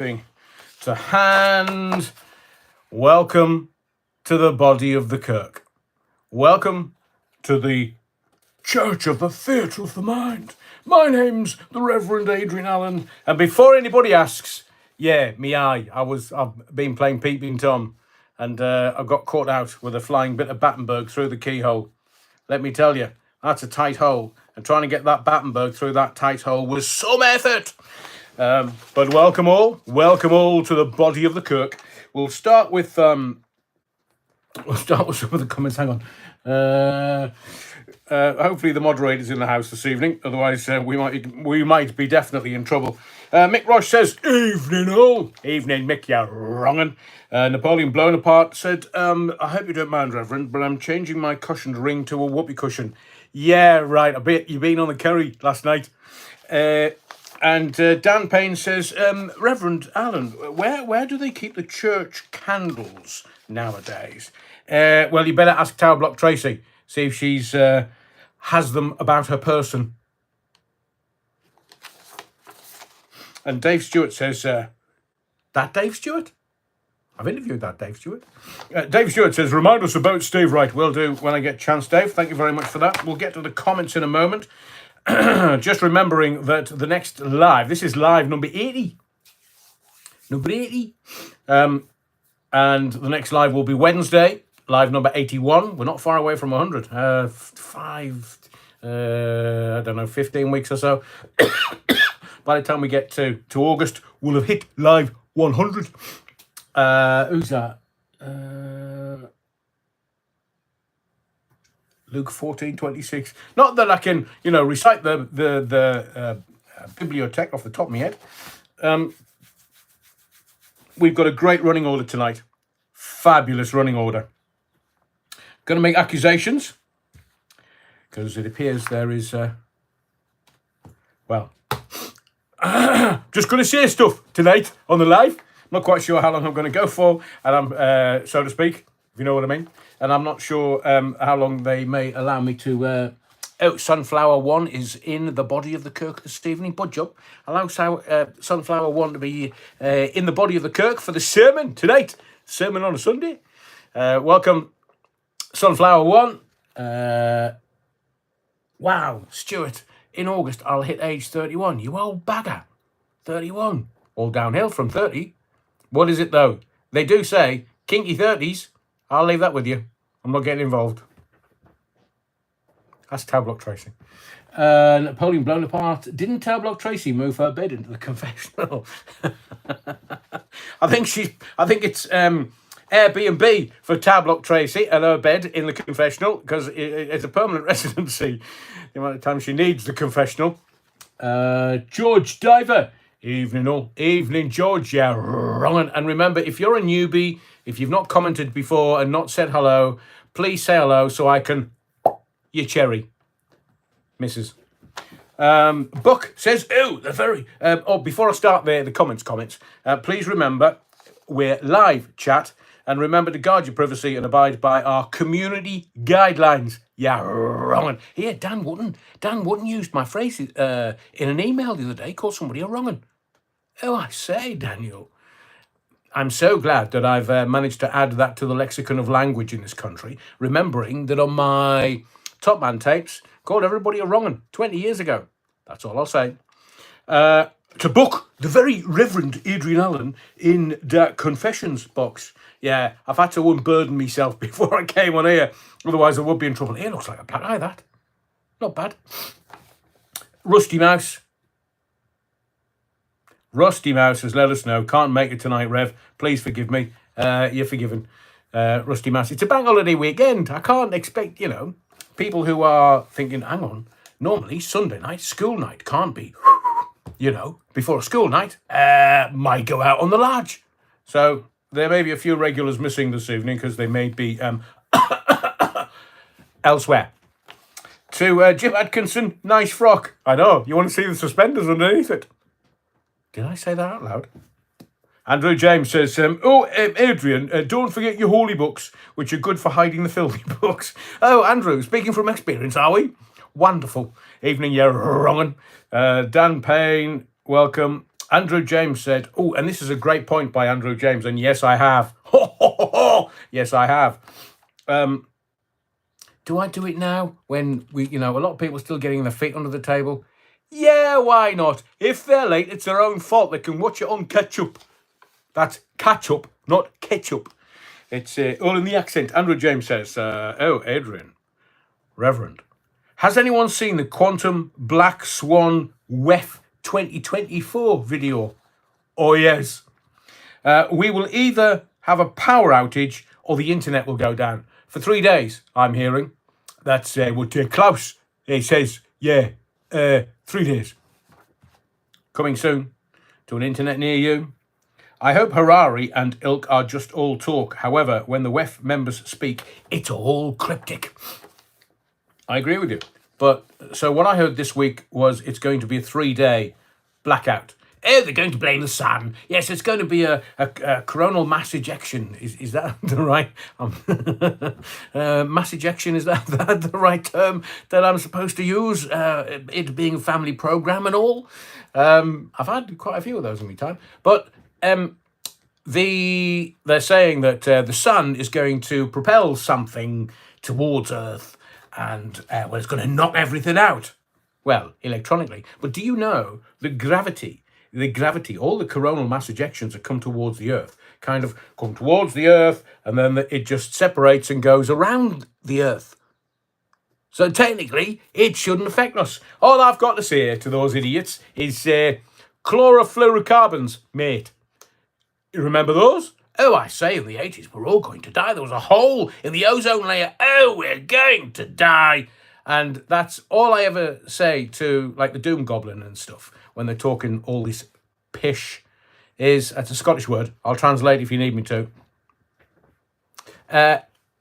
to hand. Welcome to the body of the Kirk. Welcome to the Church of the Theatre of the Mind. My name's the Reverend Adrian Allen. And before anybody asks, yeah, I've been playing Peeping Tom, and I got caught out with a flying bit of Battenberg through the keyhole. Let me tell you, that's a tight hole. And trying to get that Battenberg through that tight hole was some effort. But welcome all to the body of the Kirk. We'll start with some of the comments. Hang on. Hopefully the moderator's in the house this evening. Otherwise, we might be definitely in trouble. Mick Roche says, "Evening all." Evening, Mick. You're wrongin'. Napoleon Bonaparte said, "I hope you don't mind, Reverend, but I'm changing my cushioned ring to a whoopee cushion." Yeah, right. I bet you've been on the curry last night. And Dan Payne says, "Reverend Allen, where do they keep the church candles nowadays?" Well, you better ask Tower Block Tracy. See if she's has them about her person. And Dave Stewart says, "That Dave Stewart? I've interviewed that Dave Stewart." Dave Stewart says, "Remind us about Steve Wright." Will do when I get a chance, Dave. Thank you very much for that. We'll get to the comments in a moment. Just remembering that the next live, this is live number 80. Number 80. And the next live will be Wednesday, live number 81. We're not far away from 100. 15 weeks or so. By the time we get to August, we'll have hit live 100. Who's that? Luke 14:26. Not that I can, recite the bibliothèque off the top of my head. We've got a great running order tonight. Fabulous running order. Going to make accusations because it appears there is, just going to say stuff tonight on the live. Not quite sure how long I'm going to go for, and I'm, so to speak, if you know what I mean. And I'm not sure how long they may allow me to. Sunflower One is in the body of the Kirk this evening. Budge up. Allow Sunflower One to be in the body of the Kirk for the sermon tonight. Sermon on a Sunday. Welcome, Sunflower One. Wow, Stuart. In August, I'll hit age 31. You old bagger. 31. All downhill from 30. What is it, though? They do say, kinky 30s. I'll leave that with you. I'm not getting involved. That's Tower Block Tracy. Napoleon Bonaparte. Didn't Tower Block Tracy move her bed into the confessional? I think it's Airbnb for Tower Block Tracy and her bed in the confessional because it's a permanent residency. The amount of time she needs the confessional. George Diver. Evening all. Evening, George. Yeah, wrong. And remember, if you're a newbie, if you've not commented before and not said hello, please say hello so I can... You cherry. Mrs. Buck says, they're very... before I start the comments, please remember, we're live chat. And remember to guard your privacy and abide by our community guidelines. Yeah, wrong. Here, Dan Wotton used my phrase in an email the other day, called somebody a wrong'un. Oh, I say, Daniel. I'm so glad that I've managed to add that to the lexicon of language in this country, remembering that on my Top Man tapes, called everybody a wrong'un 20 years ago. That's all I'll say. To book the very Reverend Adrian Allen in the confessions box. Yeah, I've had to unburden myself before I came on here. Otherwise, I would be in trouble. It looks like a black eye, that. Not bad. Rusty Mouse has let us know. Can't make it tonight, Rev. Please forgive me. You're forgiven. Rusty Mouse. It's a bank holiday weekend. I can't expect, people who are thinking, hang on, normally Sunday night, school night, can't be, before a school night, might go out on the large. So there may be a few regulars missing this evening because they may be elsewhere. To Jim Atkinson, nice frock. I know, you want to see the suspenders underneath it. Did I say that out loud? Andrew James says, Adrian, don't forget your holy books, which are good for hiding the filthy books. Oh, Andrew, speaking from experience, are we? Wonderful. Evening, you're wrongin'. Dan Payne, welcome. Andrew James said, oh, and this is a great point by Andrew James, and yes, I have. Yes, I have. Do I do it now when a lot of people are still getting their feet under the table? Yeah, why not? If they're late, it's their own fault. They can watch it on ketchup. That's catch-up, not ketchup. It's all in the accent. Andrew James says, oh, Adrian, Reverend, has anyone seen the Quantum Black Swan WEF 2024 video? Oh, yes. We will either have a power outage or the internet will go down. For 3 days, I'm hearing. That's what Klaus says. Yeah, 3 days. Coming soon to an internet near you. I hope Harari and ilk are just all talk. However, when the WEF members speak, it's all cryptic. I agree with you. But so what I heard this week was it's going to be a 3-day blackout. Oh, they're going to blame the sun. Yes, it's going to be a coronal mass ejection. Is that the right mass ejection? Is that the right term that I'm supposed to use? It being a family program and all. I've had quite a few of those in my time. But they're saying that the sun is going to propel something towards Earth, and it's going to knock everything out. Well, electronically. But do you know the gravity, all the coronal mass ejections that come towards the Earth, kind of come towards the Earth, and then it just separates and goes around the Earth. So technically, it shouldn't affect us. All I've got to say to those idiots is chlorofluorocarbons, mate. You remember those? Oh, I say, in the 80s, we're all going to die. There was a hole in the ozone layer. Oh, we're going to die. And that's all I ever say to, like, the Doom Goblin and stuff, when they're talking all this pish, that's a Scottish word. I'll translate if you need me to.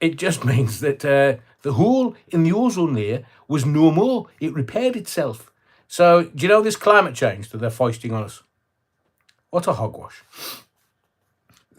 It just means that the hole in the ozone layer was no more. It repaired itself. So, do you know this climate change that they're foisting on us? What a hogwash.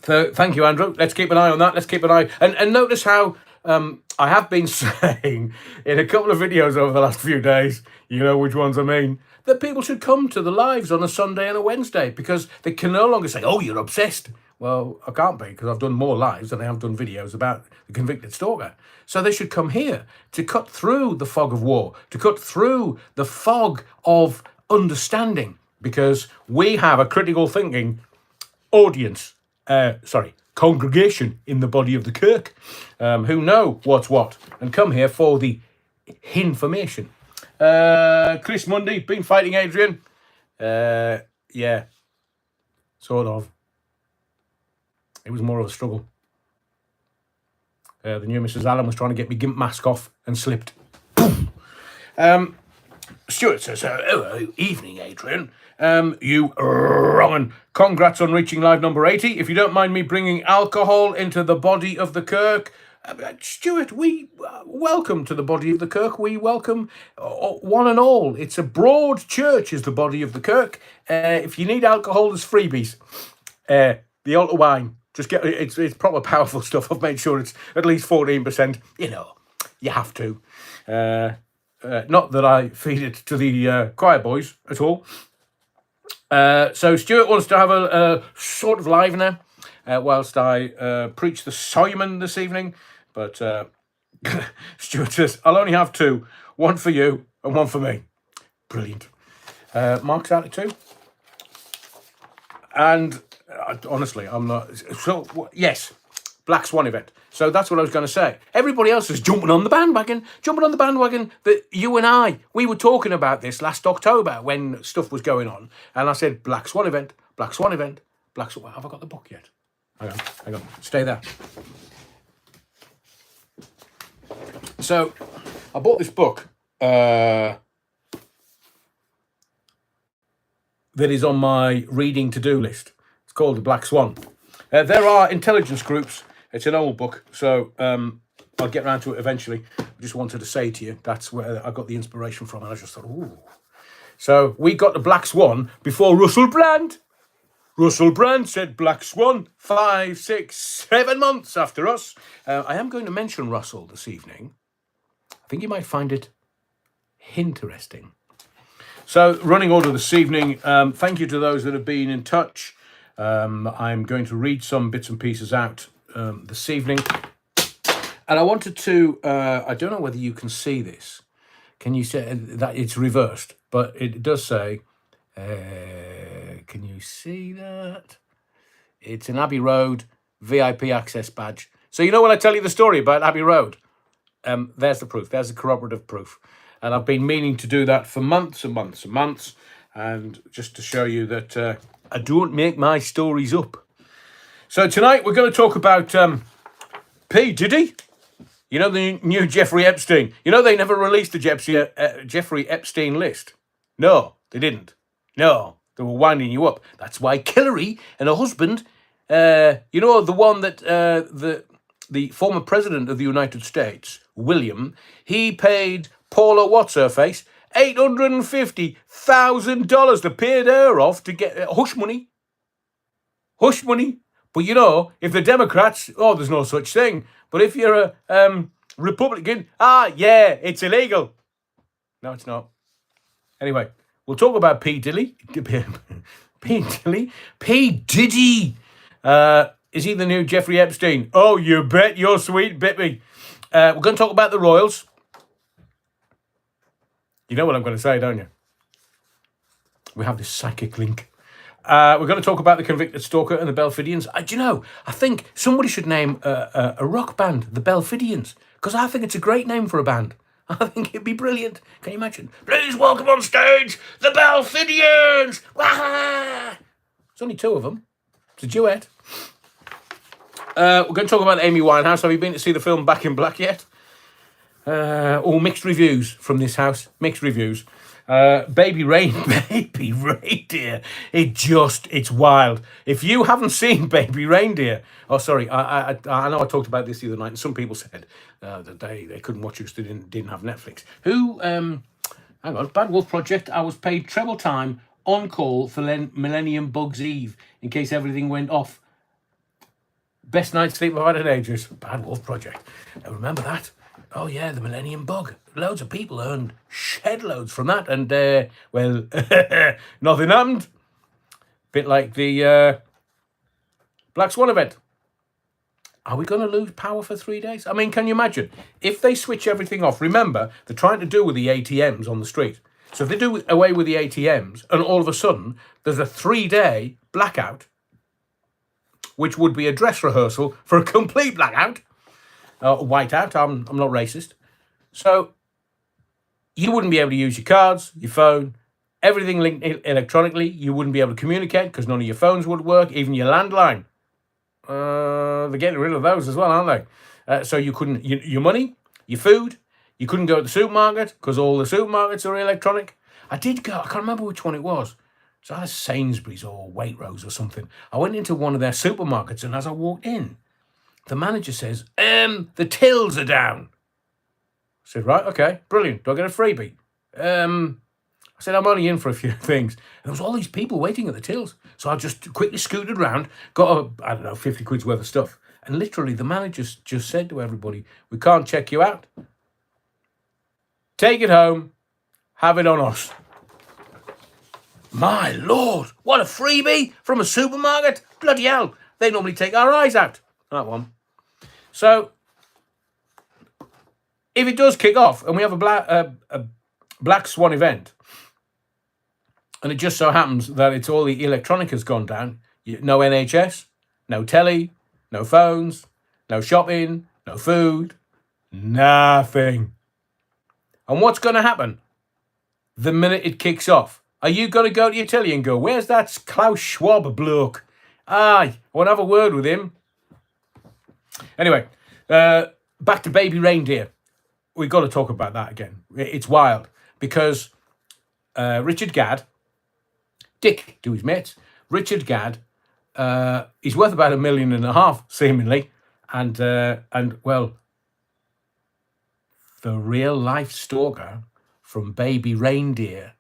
So, thank you, Andrew. Let's keep an eye on that. Let's keep an eye. And notice how I have been saying in a couple of videos over the last few days, you know which ones I mean, that people should come to the lives on a Sunday and a Wednesday because they can no longer say, oh, you're obsessed. Well, I can't be because I've done more lives than I have done videos about the convicted stalker. So they should come here to cut through the fog of war, to cut through the fog of understanding, because we have a critical thinking congregation in the body of the kirk who know what's what and come here for the information. Chris Mundy, been fighting Adrian? Yeah, sort of. It was more of a struggle. The new Mrs. Allen was trying to get me gimp mask off and slipped. Stuart says, evening, Adrian. You wrong. Congrats on reaching live number 80. If you don't mind me bringing alcohol into the body of the kirk. Stuart, we welcome to the body of the kirk. We welcome one and all. It's a broad church is the body of the kirk. If you need alcohol, there's freebies. The altar wine. Just get it's proper powerful stuff. I've made sure it's at least 14%. You know, you have to. Not that I feed it to the choir boys at all. So Stuart wants to have a sort of live now whilst I preach the sermon this evening. But Stuart says, I'll only have 2. One for you and one for me. Brilliant. Mark's out of 2. And honestly, I'm not... So, yes, Black Swan event. So that's what I was going to say. Everybody else is jumping on the bandwagon that you and I, we were talking about this last October when stuff was going on. And I said, Black Swan event, Black Swan event, Black Swan... Have I got the book yet? Hang on. Stay there. So I bought this book that is on my reading to-do list. It's called The Black Swan. There are intelligence groups. It's an old book, so I'll get around to it eventually. I just wanted to say to you, that's where I got the inspiration from, and I just thought, ooh. So we got the Black Swan before Russell Brand. Russell Brand said Black Swan 5, 6, 7 months after us. I am going to mention Russell this evening. I think you might find it interesting. So, running order this evening. Thank you to those that have been in touch. I'm going to read some bits and pieces out this evening. And I wanted to, I don't know whether you can see this. Can you say that it's reversed? But it does say, can you see that? It's an Abbey Road VIP access badge. So you know when I tell you the story about Abbey Road? There's the proof. There's the corroborative proof. And I've been meaning to do that for months and months and months. And just to show you that I don't make my stories up. So tonight we're going to talk about P. Diddy. You know, the new Jeffrey Epstein. You know, they never released the Jeffrey Epstein list. No, they didn't. No, they were winding you up. That's why Hillary and her husband, you know, the one that the former president of the United States, William, he paid Paula, what's her face, $850,000 to pay her off to get hush money. Hush money. But you know, if the Democrats, oh, there's no such thing. But if you're a Republican, yeah, it's illegal. No, it's not. Anyway, we'll talk about P. Diddy. P. Diddy. P. Diddy. Is he the new Jeffrey Epstein? Oh, you bet. You're sweet, bit me. We're going to talk about the Royals. You know what I'm going to say, don't you? We have this psychic link. We're going to talk about the convicted stalker and the Bellfidians. Do you know, I think somebody should name a rock band the Bellfidians, because I think it's a great name for a band. I think it'd be brilliant. Can you imagine? Please welcome on stage the Bellfidians! Wah! There's only two of them. It's a duet. We're going to talk about Amy Winehouse. Have you been to see the film Back in Black yet? All mixed reviews from this house. Mixed reviews. Baby Reindeer. It's wild. If you haven't seen Baby Reindeer, oh sorry, I know I talked about this the other night, and some people said that they couldn't watch it because they didn't have Netflix. Hang on, Bad Wolf Project. I was paid treble time on call for Millennium Bugs Eve in case everything went off. Best night's sleep I've had in ages. Bad Wolf Project. Now remember that. Oh yeah, the Millennium Bug. Loads of people earned shed loads from that, and well, nothing happened. Bit like the Black Swan event. Are we going to lose power for 3 days? I mean, can you imagine if they switch everything off? Remember, they're trying to do with the ATMs on the street. So if they do away with the ATMs, and all of a sudden there's a 3-day blackout, which would be a dress rehearsal for a complete blackout. Whiteout. I'm not racist. So you wouldn't be able to use your cards, your phone, everything linked electronically. You wouldn't be able to communicate because none of your phones would work, even your landline. They're getting rid of those as well, aren't they? So you couldn't, your money, your food, you couldn't go to the supermarket because all the supermarkets are electronic. I did go, I can't remember which one it was. It's either Sainsbury's or Waitrose or something. I went into one of their supermarkets, and as I walked in, the manager says, the tills are down. I said, right, okay, brilliant. Do I get a freebie? I said, I'm only in for a few things. And there was all these people waiting at the tills. So I just quickly scooted round, got, 50 quid's worth of stuff. And literally the manager just said to everybody, we can't check you out. Take it home. Have it on us. My Lord, what a freebie from a supermarket. Bloody hell. They normally take our eyes out. That one. So, if it does kick off and we have a Black Swan event, and it just so happens that it's all the electronic has gone down, no NHS, no telly, no phones, no shopping, no food, nothing. And what's going to happen the minute it kicks off? Are you going to go to your telly and go, where's that Klaus Schwab bloke? Aye, I want to have a word with him. Anyway, back to Baby Reindeer. We've got to talk about that again. It's wild because Richard Gadd, Dick to his mates, Richard Gadd, he's worth about $1.5 million, seemingly. And well, the real life stalker from Baby Reindeer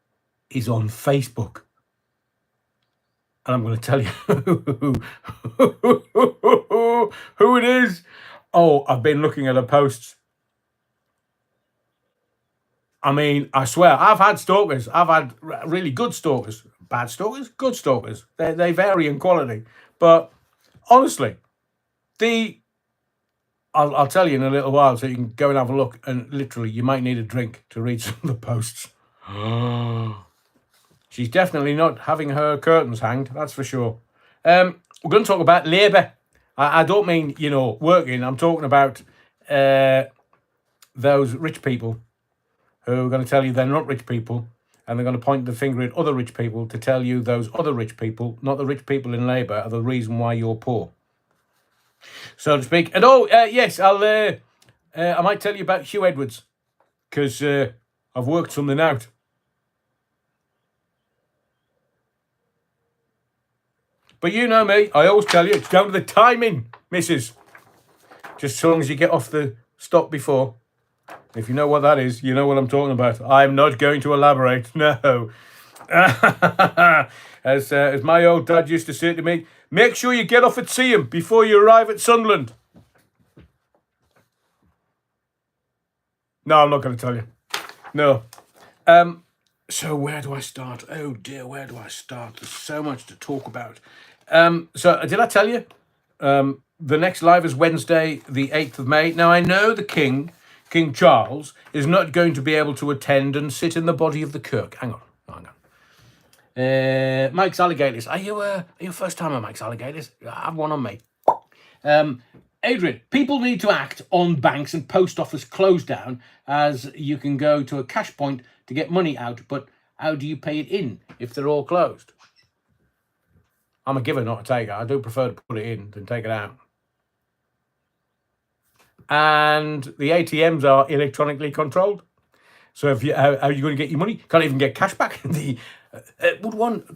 is on Facebook. And I'm going to tell you who it is. Oh, I've been looking at her posts. I mean, I swear, I've had stalkers. I've had really good stalkers. Bad stalkers, good stalkers. They vary in quality. But honestly, I'll tell you in a little while so you can go and have a look. And literally, you might need a drink to read some of the posts. She's definitely not having her curtains hanged, that's for sure. We're going to talk about Labour. I don't mean, working. I'm talking about those rich people who are going to tell you they're not rich people, and they're going to point the finger at other rich people to tell you those other rich people, not the rich people in Labour, are the reason why you're poor, so to speak. And yes, I might tell you about Hugh Edwards, because I've worked something out. But you know me, I always tell you, it's down to the timing, missus. Just so long as you get off the stop before. If you know what that is, you know what I'm talking about. I'm not going to elaborate, no. As my old dad used to say to me, make sure you get off at Seaham before you arrive at Sunderland. No, I'm not going to tell you. No. So where do I start? Oh dear, where do I start? There's so much to talk about. So did I tell you? The next live is Wednesday, the 8th of May. Now, I know the King Charles, is not going to be able to attend and sit in the body of the Kirk. Hang on. Mike's Alligators. Are you a first timer, Mike's Alligators? I have one on me. Adrian, people need to act on banks and post office close down, as you can go to a cash point to get money out, but how do you pay it in if they're all closed? I'm a giver, not a taker. I do prefer to put it in than take it out. And the ATMs are electronically controlled. So if how are you going to get your money? Can't even get cash back. Can you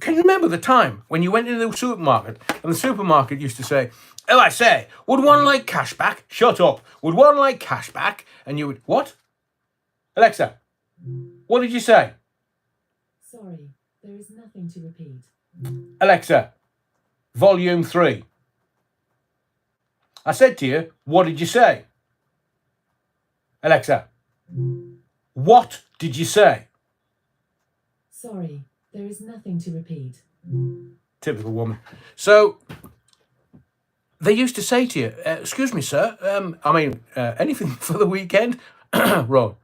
remember the time when you went into the supermarket and the supermarket used to say, oh, I say, would one like cash back? Shut up. Would one like cash back? And you would, what? Alexa, what did you say? Sorry, there is nothing to repeat. Alexa, volume 3. I said to you, what did you say? Alexa, what did you say? Sorry, there is nothing to repeat. Typical woman. So, they used to say to you, excuse me, sir, anything for the weekend? Wrong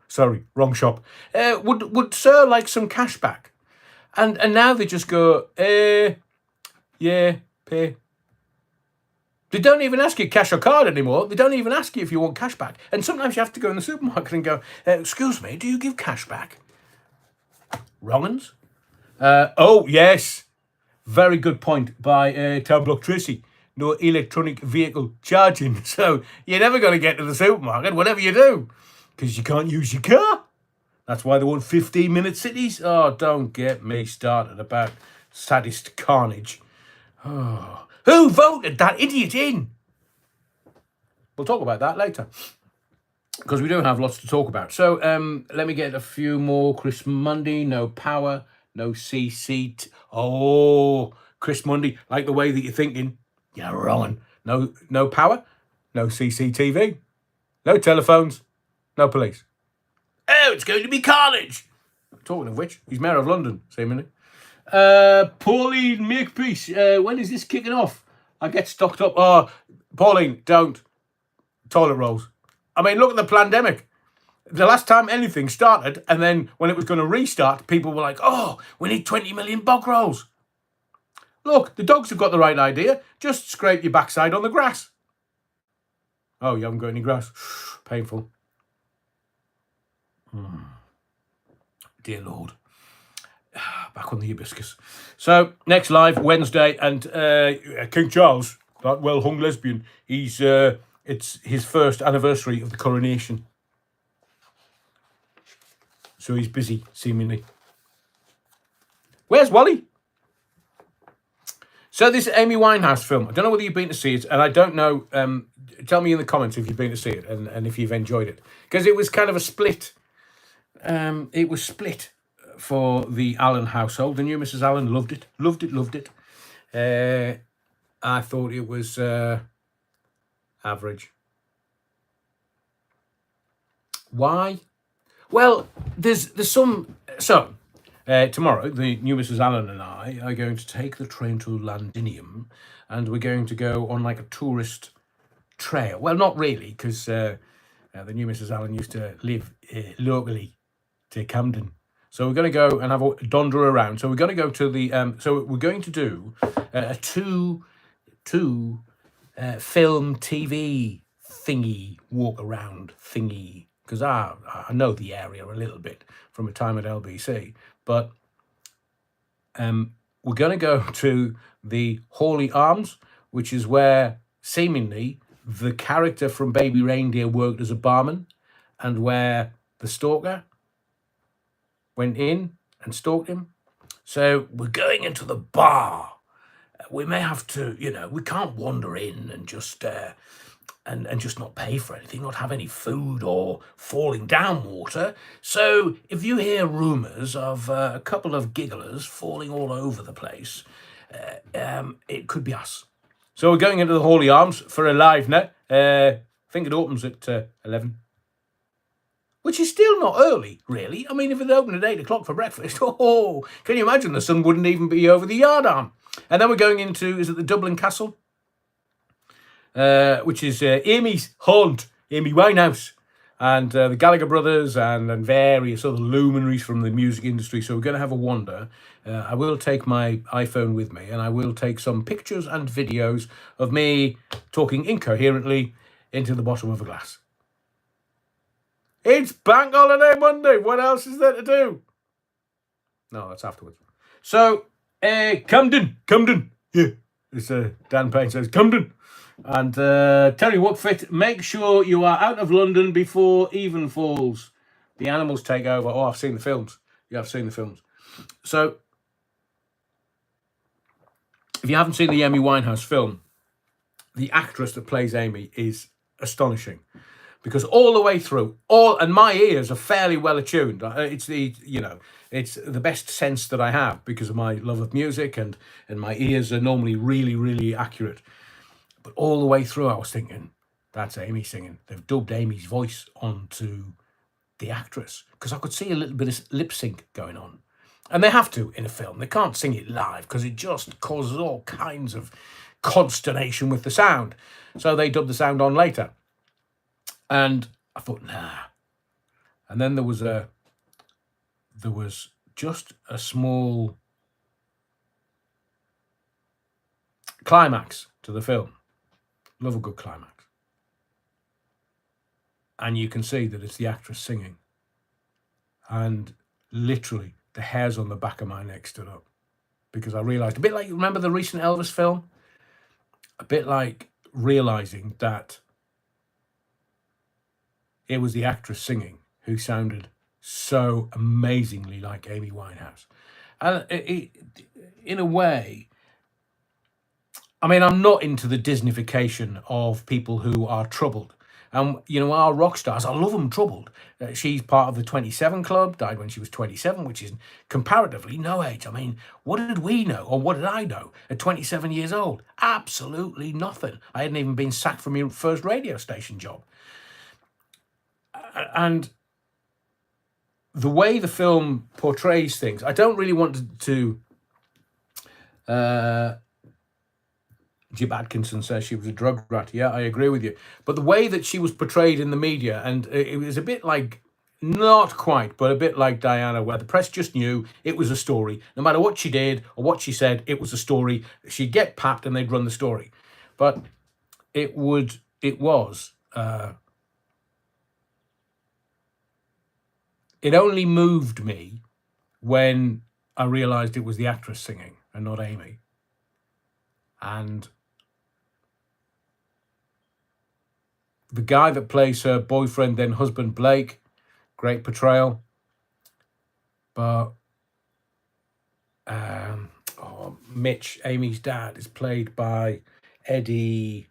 shop. Would sir like some cash back? And now they just go, yeah, pay. They don't even ask you cash or card anymore. They don't even ask you if you want cash back. And sometimes you have to go in the supermarket and go, excuse me, do you give cash back? Wrong uns. Oh, yes. Very good point by Town Block Tracy. No electronic vehicle charging. So you're never going to get to the supermarket, whatever you do, because you can't use your car. That's why they want 15-minute cities. Oh, don't get me started about saddest carnage. Oh. Who voted that idiot in? We'll talk about that later, because we do have lots to talk about. So let me get a few more. Chris Mundy, no power, no CC. Oh, Chris Mundy, like the way that you're thinking. You're wrong. No power, no CCTV, no telephones, no police. Oh, it's going to be carnage. Talking of which, he's Mayor of London, seemingly. Pauline Makepeace, when is this kicking off? I get stocked up. Oh, Pauline, don't. Toilet rolls. I mean, look at the pandemic. The last time anything started, and then when it was going to restart, people were like, oh, we need 20 million bog rolls. Look, the dogs have got the right idea. Just scrape your backside on the grass. Oh, you haven't got any grass. Painful. Dear Lord. Back on the hibiscus. So, next live, Wednesday, and King Charles, that well-hung lesbian, it's his first anniversary of the coronation. So he's busy, seemingly. Where's Wally? So this Amy Winehouse film, I don't know whether you've been to see it, and I don't know, tell me in the comments if you've been to see it, and if you've enjoyed it. Because it was kind of a split. It was split for the Allen household. The new Mrs. Allen loved it. I thought it was average. Why? Well, there's some. So, tomorrow, the new Mrs. Allen and I are going to take the train to Londinium, and we're going to go on like a tourist trail. Well, not really, because the new Mrs. Allen used to live locally to Camden. So we're going to go and have a donder around. So we're going to go to the. So we're going to do a two film TV thingy walk around thingy, because I know the area a little bit from a time at LBC, but we're going to go to the Hawley Arms, which is where seemingly the character from Baby Reindeer worked as a barman, and where the stalker went in and stalked him. So we're going into the bar. We may have to, we can't wander in and just just not pay for anything, not have any food or falling down water. So if you hear rumours of a couple of gigglers falling all over the place, it could be us. So we're going into the Hawley Arms for a live net. I think it opens at 11. Which is still not early, really. I mean, if it opened at 8 o'clock for breakfast, can you imagine the sun wouldn't even be over the yard arm? And then we're going into, is it the Dublin Castle? Which is Amy's haunt, Amy Winehouse, and the Gallagher brothers and various other luminaries from the music industry. So we're going to have a wander. I will take my iPhone with me, and I will take some pictures and videos of me talking incoherently into the bottom of a glass. It's Bank Holiday Monday. What else is there to do? No, that's afterwards. So, Camden. Yeah, it's Dan Payne says Camden. And Terry Woodfit, make sure you are out of London before even falls. The animals take over. Oh, I've seen the films. Yeah, I've seen the films. So, if you haven't seen the Amy Winehouse film, the actress that plays Amy is astonishing. Because all the way through, and my ears are fairly well attuned. It's it's the best sense that I have because of my love of music, and my ears are normally really, really accurate. But all the way through, I was thinking, that's Amy singing. They've dubbed Amy's voice onto the actress, because I could see a little bit of lip sync going on. And they have to in a film. They can't sing it live because it just causes all kinds of consternation with the sound. So they dubbed the sound on later. And I thought, nah. And then there was just a small climax to the film. Love a good climax. And you can see that it's the actress singing. And literally, the hairs on the back of my neck stood up. Because I realised, a bit like, remember the recent Elvis film? A bit like realising that it was the actress singing who sounded so amazingly like Amy Winehouse. And in a way, I mean, I'm not into the Disneyfication of people who are troubled. And, our rock stars, I love them troubled. She's part of the 27 Club, died when she was 27, which is comparatively no age. I mean, what did we know, or what did I know at 27 years old? Absolutely nothing. I hadn't even been sacked from my first radio station job. And the way the film portrays things, I don't really want to Jib Atkinson says she was a drug rat. Yeah, I agree with you. But the way that she was portrayed in the media, and it was a bit like, not quite, but a bit like Diana, where the press just knew it was a story. No matter what she did or what she said, it was a story. She'd get papped and they'd run the story. But it was... It only moved me when I realised it was the actress singing and not Amy. And the guy that plays her boyfriend, then husband, Blake, great portrayal. But Mitch, Amy's dad, is played by Eddie,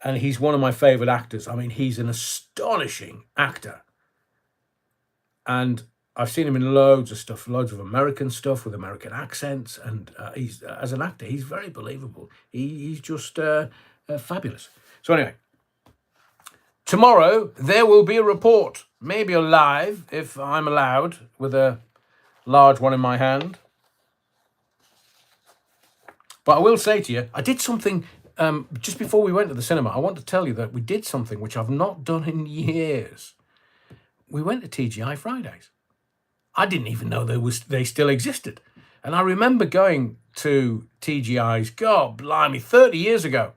and he's one of my favourite actors. I mean, he's an astonishing actor. And I've seen him in loads of stuff, loads of American stuff with American accents. And he's, as an actor, he's very believable. He's just fabulous. So anyway, tomorrow there will be a report maybe alive, if I'm allowed, with a large one in my hand. But I will say to you, I did something just before we went to the cinema. I want to tell you that we did something which I've not done in years. We went to TGI Fridays. I didn't even know they still existed. And I remember going to TGI's, God blimey, 30 years ago.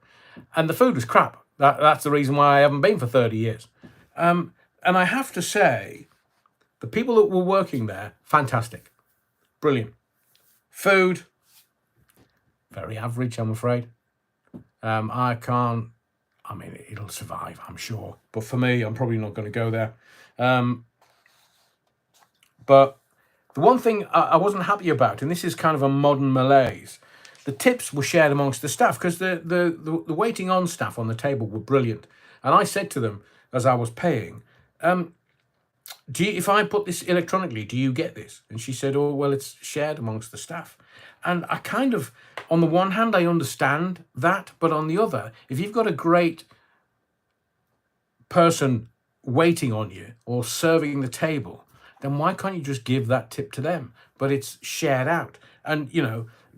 And the food was crap. That's the reason why I haven't been for 30 years. And I have to say, the people that were working there, fantastic. Brilliant. Food, very average, I'm afraid. It'll survive, I'm sure. But for me, I'm probably not going to go there. But the one thing I wasn't happy about, and this is kind of a modern malaise, the tips were shared amongst the staff because the waiting on staff on the table were brilliant. And I said to them as I was paying, if I put this electronically, do you get this? And she said, oh, well, it's shared amongst the staff. And I kind of, on the one hand, I understand that. But on the other, if you've got a great person waiting on you or serving the table, then why can't you just give that tip to them? But it's shared out. And,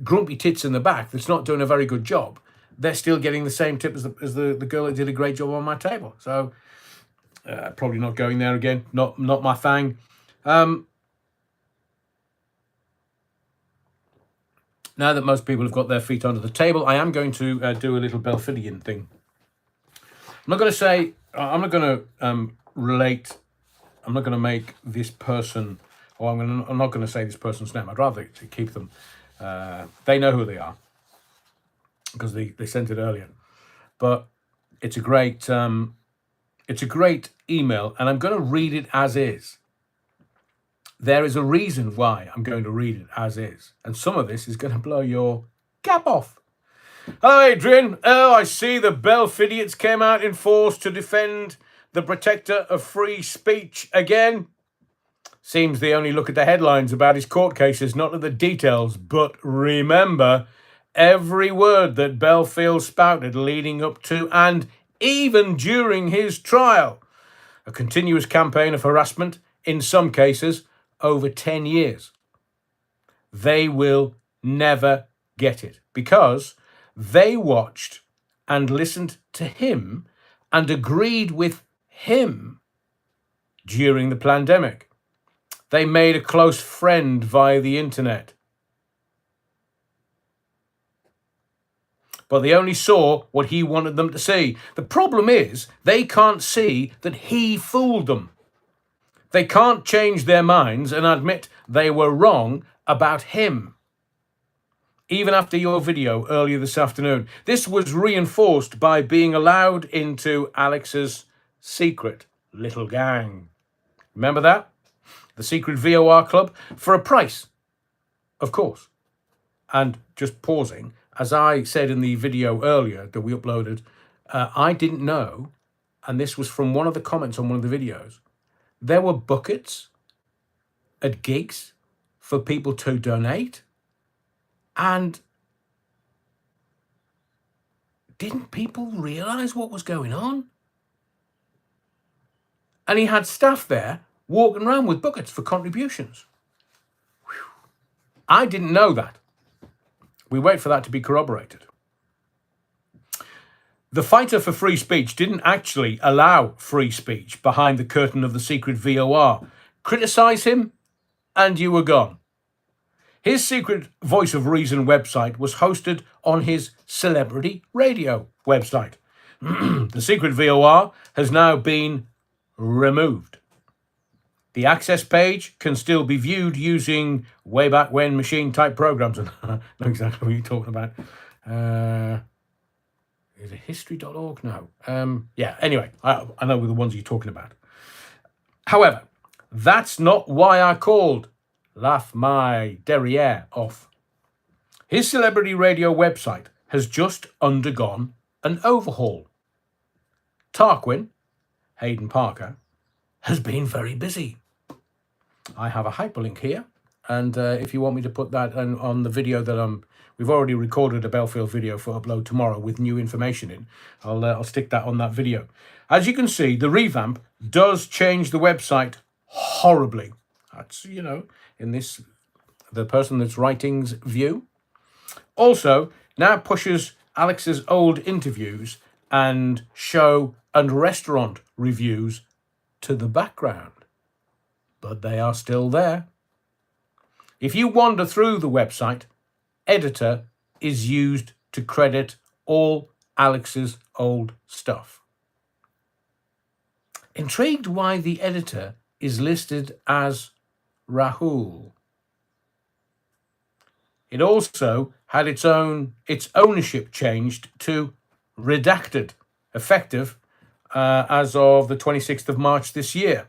grumpy tits in the back that's not doing a very good job, they're still getting the same tip as the girl that did a great job on my table. So probably not going there again. Not my thing. Now that most people have got their feet under the table, I am going to do a little Bellfieldian thing. I'm not going to make this person, or I'm not going to say this person's name. I'd rather keep them. They know who they are because they sent it earlier. But it's a great email, and I'm going to read it as is. There is a reason why I'm going to read it as is, and some of this is going to blow your cap off. Hello, Adrian. Oh, I see the Bellfields came out in force to defend the protector of free speech again. Seems they only look at the headlines about his court cases, not at the details. But remember, every word that Bellfield spouted leading up to and even during his trial. A continuous campaign of harassment, in some cases, over 10 years. They will never get it because they watched and listened to him and agreed with him during the pandemic. They made a close friend via the internet. But they only saw what he wanted them to see. The problem is they can't see that he fooled them. They can't change their minds and admit they were wrong about him. Even after your video earlier this afternoon, this was reinforced by being allowed into Alex's secret little gang. Remember that? The secret VOR club for a price, of course. And just pausing, as I said in the video earlier that we uploaded, I didn't know, and this was from one of the comments on one of the videos, there were buckets at gigs for people to donate. And didn't people realise what was going on? And he had staff there walking around with buckets for contributions. Whew. I didn't know that. We wait for that to be corroborated. The fighter for free speech didn't actually allow free speech behind the curtain of the secret VOR. Criticise him and you were gone. His secret Voice of Reason website was hosted on his celebrity radio website. The secret VOR has now been removed. The access page can still be viewed using way back when machine type programs. I know exactly what you're talking about. Is it history.org? No. Anyway, I know the ones you're talking about. However, that's not why I called. Laugh my derriere off. His celebrity radio website has just undergone an overhaul. Tarquin, Hayden Parker, has been very busy. I have a hyperlink here And if you want me to put that on the video that we've already recorded a Bellfield video for upload tomorrow with new information in, I'll stick that on that video. As you can see, the revamp does change the website horribly. That's, in this, the person that's writing's view. Also, now pushes Alex's old interviews and show and restaurant reviews to the background. But they are still there. If you wander through the website, editor is used to credit all Alex's old stuff. Intrigued why the editor is listed as Rahul. It also had its ownership changed to redacted, effective as of the 26th of March this year.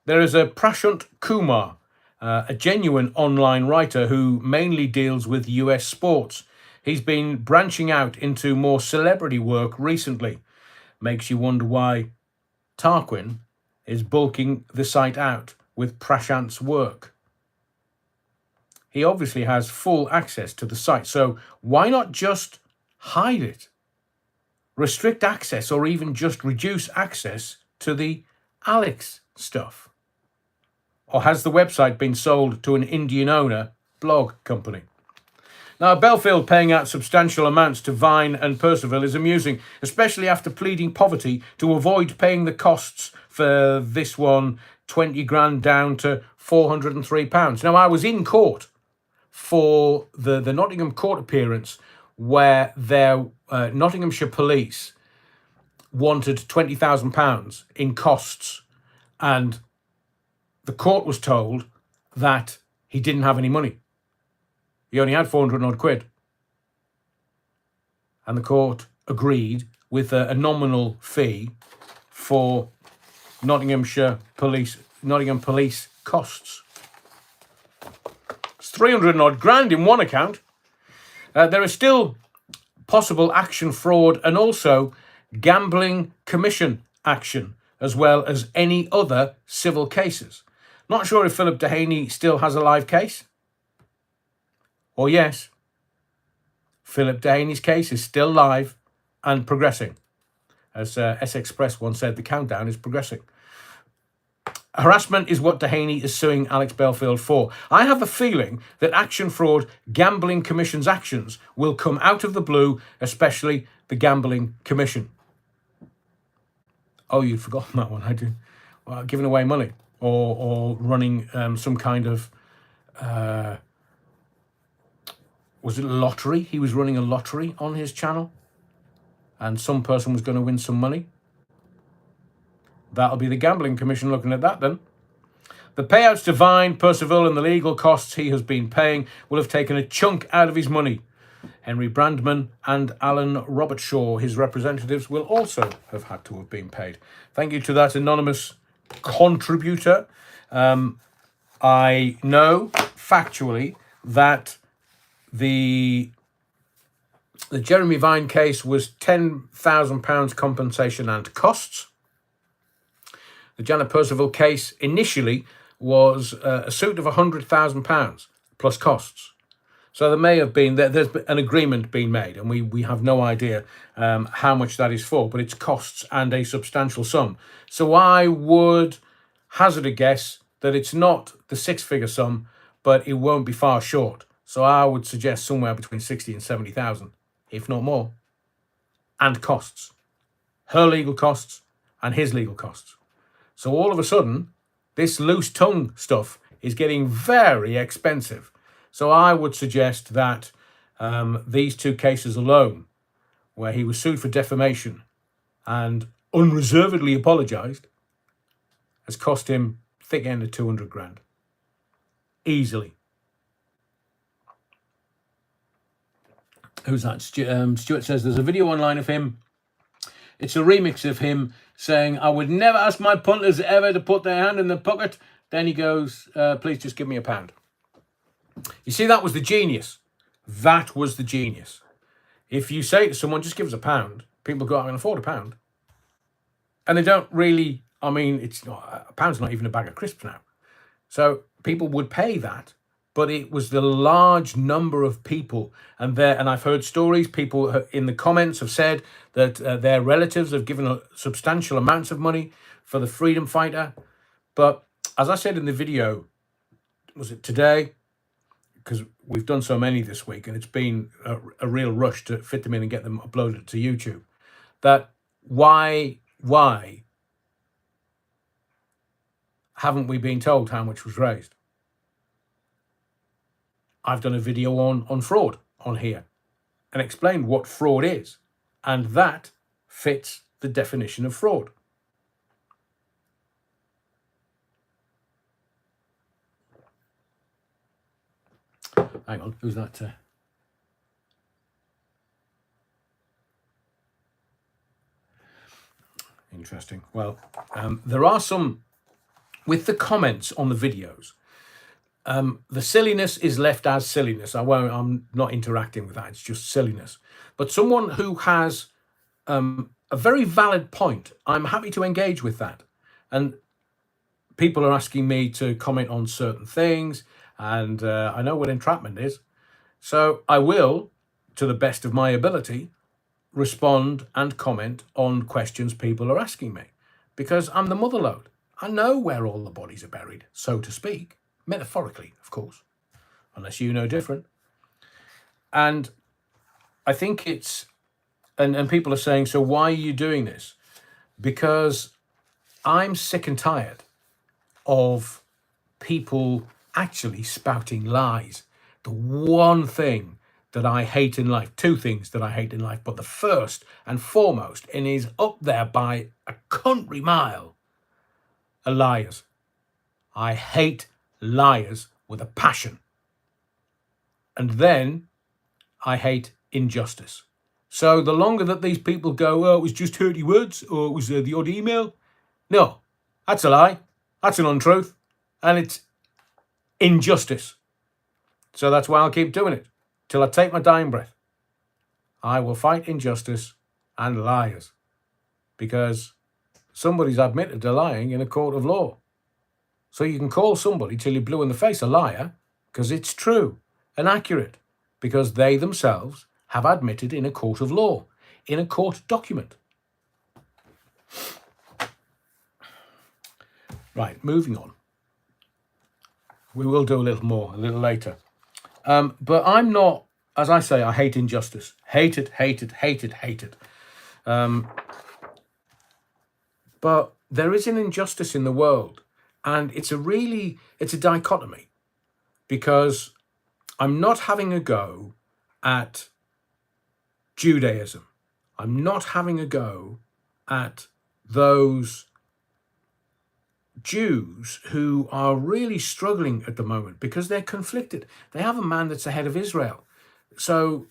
There is a Prashant Kumar, a genuine online writer who mainly deals with US sports. He's been branching out into more celebrity work recently. Makes you wonder why Tarquin is bulking the site out with Prashant's work. He obviously has full access to the site, so why not just hide it? Restrict access or even just reduce access to the Alex stuff? Or has the website been sold to an Indian owner blog company? Now, Bellfield paying out substantial amounts to Vine and Percival is amusing, especially after pleading poverty to avoid paying the costs for this one, 20 grand down to £403. Now, I was in court for the Nottingham court appearance where their Nottinghamshire police wanted £20,000 in costs, and the court was told that he didn't have any money. He only had 400 odd quid. And the court agreed with a nominal fee for Nottingham police costs. It's 300 odd grand in one account. There is still possible action fraud and also gambling commission action, as well as any other civil cases. Not sure if Philip Dehaney still has a live case. Or yes, Philip Dehaney's case is still live and progressing. As Essex Press once said, the countdown is progressing. Harassment is what Dehaney is suing Alex Bellfield for. I have a feeling that action fraud gambling commission's actions will come out of the blue, especially the gambling commission. Oh, you'd forgotten that one, had you? Well, giving away money or running some kind of... was it a lottery? He was running a lottery on his channel and some person was going to win some money. That'll be the gambling commission looking at that then. The payouts to Vine, Percival and the legal costs he has been paying will have taken a chunk out of his money. Henry Brandman and Alan Robertshaw, his representatives, will also have had to have been paid. Thank you to that anonymous contributor. I know factually that the Jeremy Vine case was £10,000 compensation and costs. The Janet Percival case initially was a suit of £100,000 plus costs. So there may have been, there's an agreement being made, and we have no idea how much that is for, but it's costs and a substantial sum. So I would hazard a guess that it's not the six-figure sum, but it won't be far short. So I would suggest somewhere between 60 and 70,000, if not more, and costs. Her legal costs and his legal costs. So all of a sudden, this loose tongue stuff is getting very expensive. So I would suggest that these two cases alone, where he was sued for defamation and unreservedly apologised, has cost him thick end of 200 grand. Easily. Who's that? Stuart says there's a video online of him. It's a remix of him saying, I would never ask my punters ever to put their hand in the pocket. Then he goes, please just give me £1. You see, that was the genius. That was the genius. If you say to someone, just give us £1, people go, I can afford £1. And they don't really, I mean, it's not, £1's not even a bag of crisps now. So people would pay that, but it was the large number of people. And I've heard stories, people in the comments have said that their relatives have given substantial amounts of money for the freedom fighter. But as I said in the video, was it today? Because we've done so many this week and it's been a real rush to fit them in and get them uploaded to YouTube. That why haven't we been told how much was raised? I've done a video on fraud on here and explained what fraud is. And that fits the definition of fraud. Hang on, who's that? Interesting. Well, there are some, with the comments on the videos, the silliness is left as silliness. I'm not interacting with that. It's just silliness. But someone who has a very valid point, I'm happy to engage with that. And people are asking me to comment on certain things, and I know what entrapment is. So I will, to the best of my ability, respond and comment on questions people are asking me, because I'm the motherlode. I know where all the bodies are buried, so to speak, metaphorically, of course, unless you know different. And I think it's, and people are saying, so why are you doing this? Because I'm sick and tired of people actually spouting lies. The one thing that I hate in life, two things that I hate in life, but the first and foremost, and is up there by a country mile, are liars. I hate liars with a passion. And then I hate injustice. So the longer that these people go, oh, it was just 30 words, or it was the odd email. No, that's a lie. That's an untruth. And it's injustice. So that's why I'll keep doing it till I take my dying breath. I will fight injustice and liars, because somebody's admitted to lying in a court of law. So you can call somebody till you're blue in the face a liar, because it's true and accurate, because they themselves have admitted in a court of law, in a court document. Right, moving on. We will do a little more a little later. But I'm not, as I say, I hate injustice. Hate it, hate it, hate it, hate it. But there is an injustice in the world, and it's a dichotomy, because I'm not having a go at Judaism. I'm not having a go at those Jews who are really struggling at the moment because they're conflicted. They have a man that's the head of Israel. So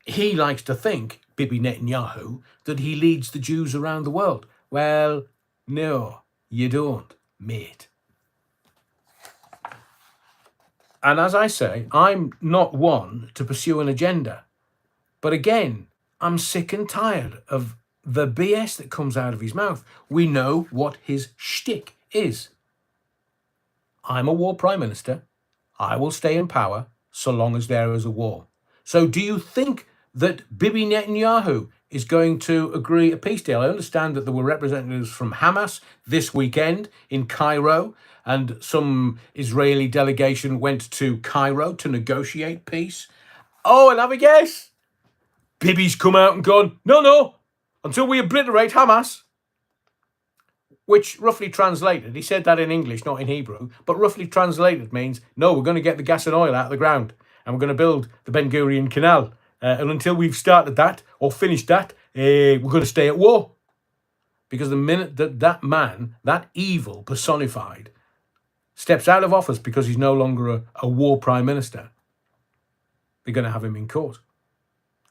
he likes to think, Bibi Netanyahu, that he leads the Jews around the world. Well, no, you don't, mate. And as I say, I'm not one to pursue an agenda. But again, I'm sick and tired of the BS that comes out of his mouth. We know what his shtick is. I'm a war prime minister. I will stay in power so long as there is a war. So do you think that Bibi Netanyahu is going to agree a peace deal? I understand that there were representatives from Hamas this weekend in Cairo, and some Israeli delegation went to Cairo to negotiate peace. Oh, and have a guess. Bibi's come out and gone, no, until we obliterate Hamas. Which roughly translated, he said that in English, not in Hebrew, but roughly translated means, no, we're going to get the gas and oil out of the ground, and we're going to build the Ben Gurion Canal. And until we've started that or finished that, we're going to stay at war. Because the minute that man, that evil personified, steps out of office because he's no longer a war prime minister, they're going to have him in court.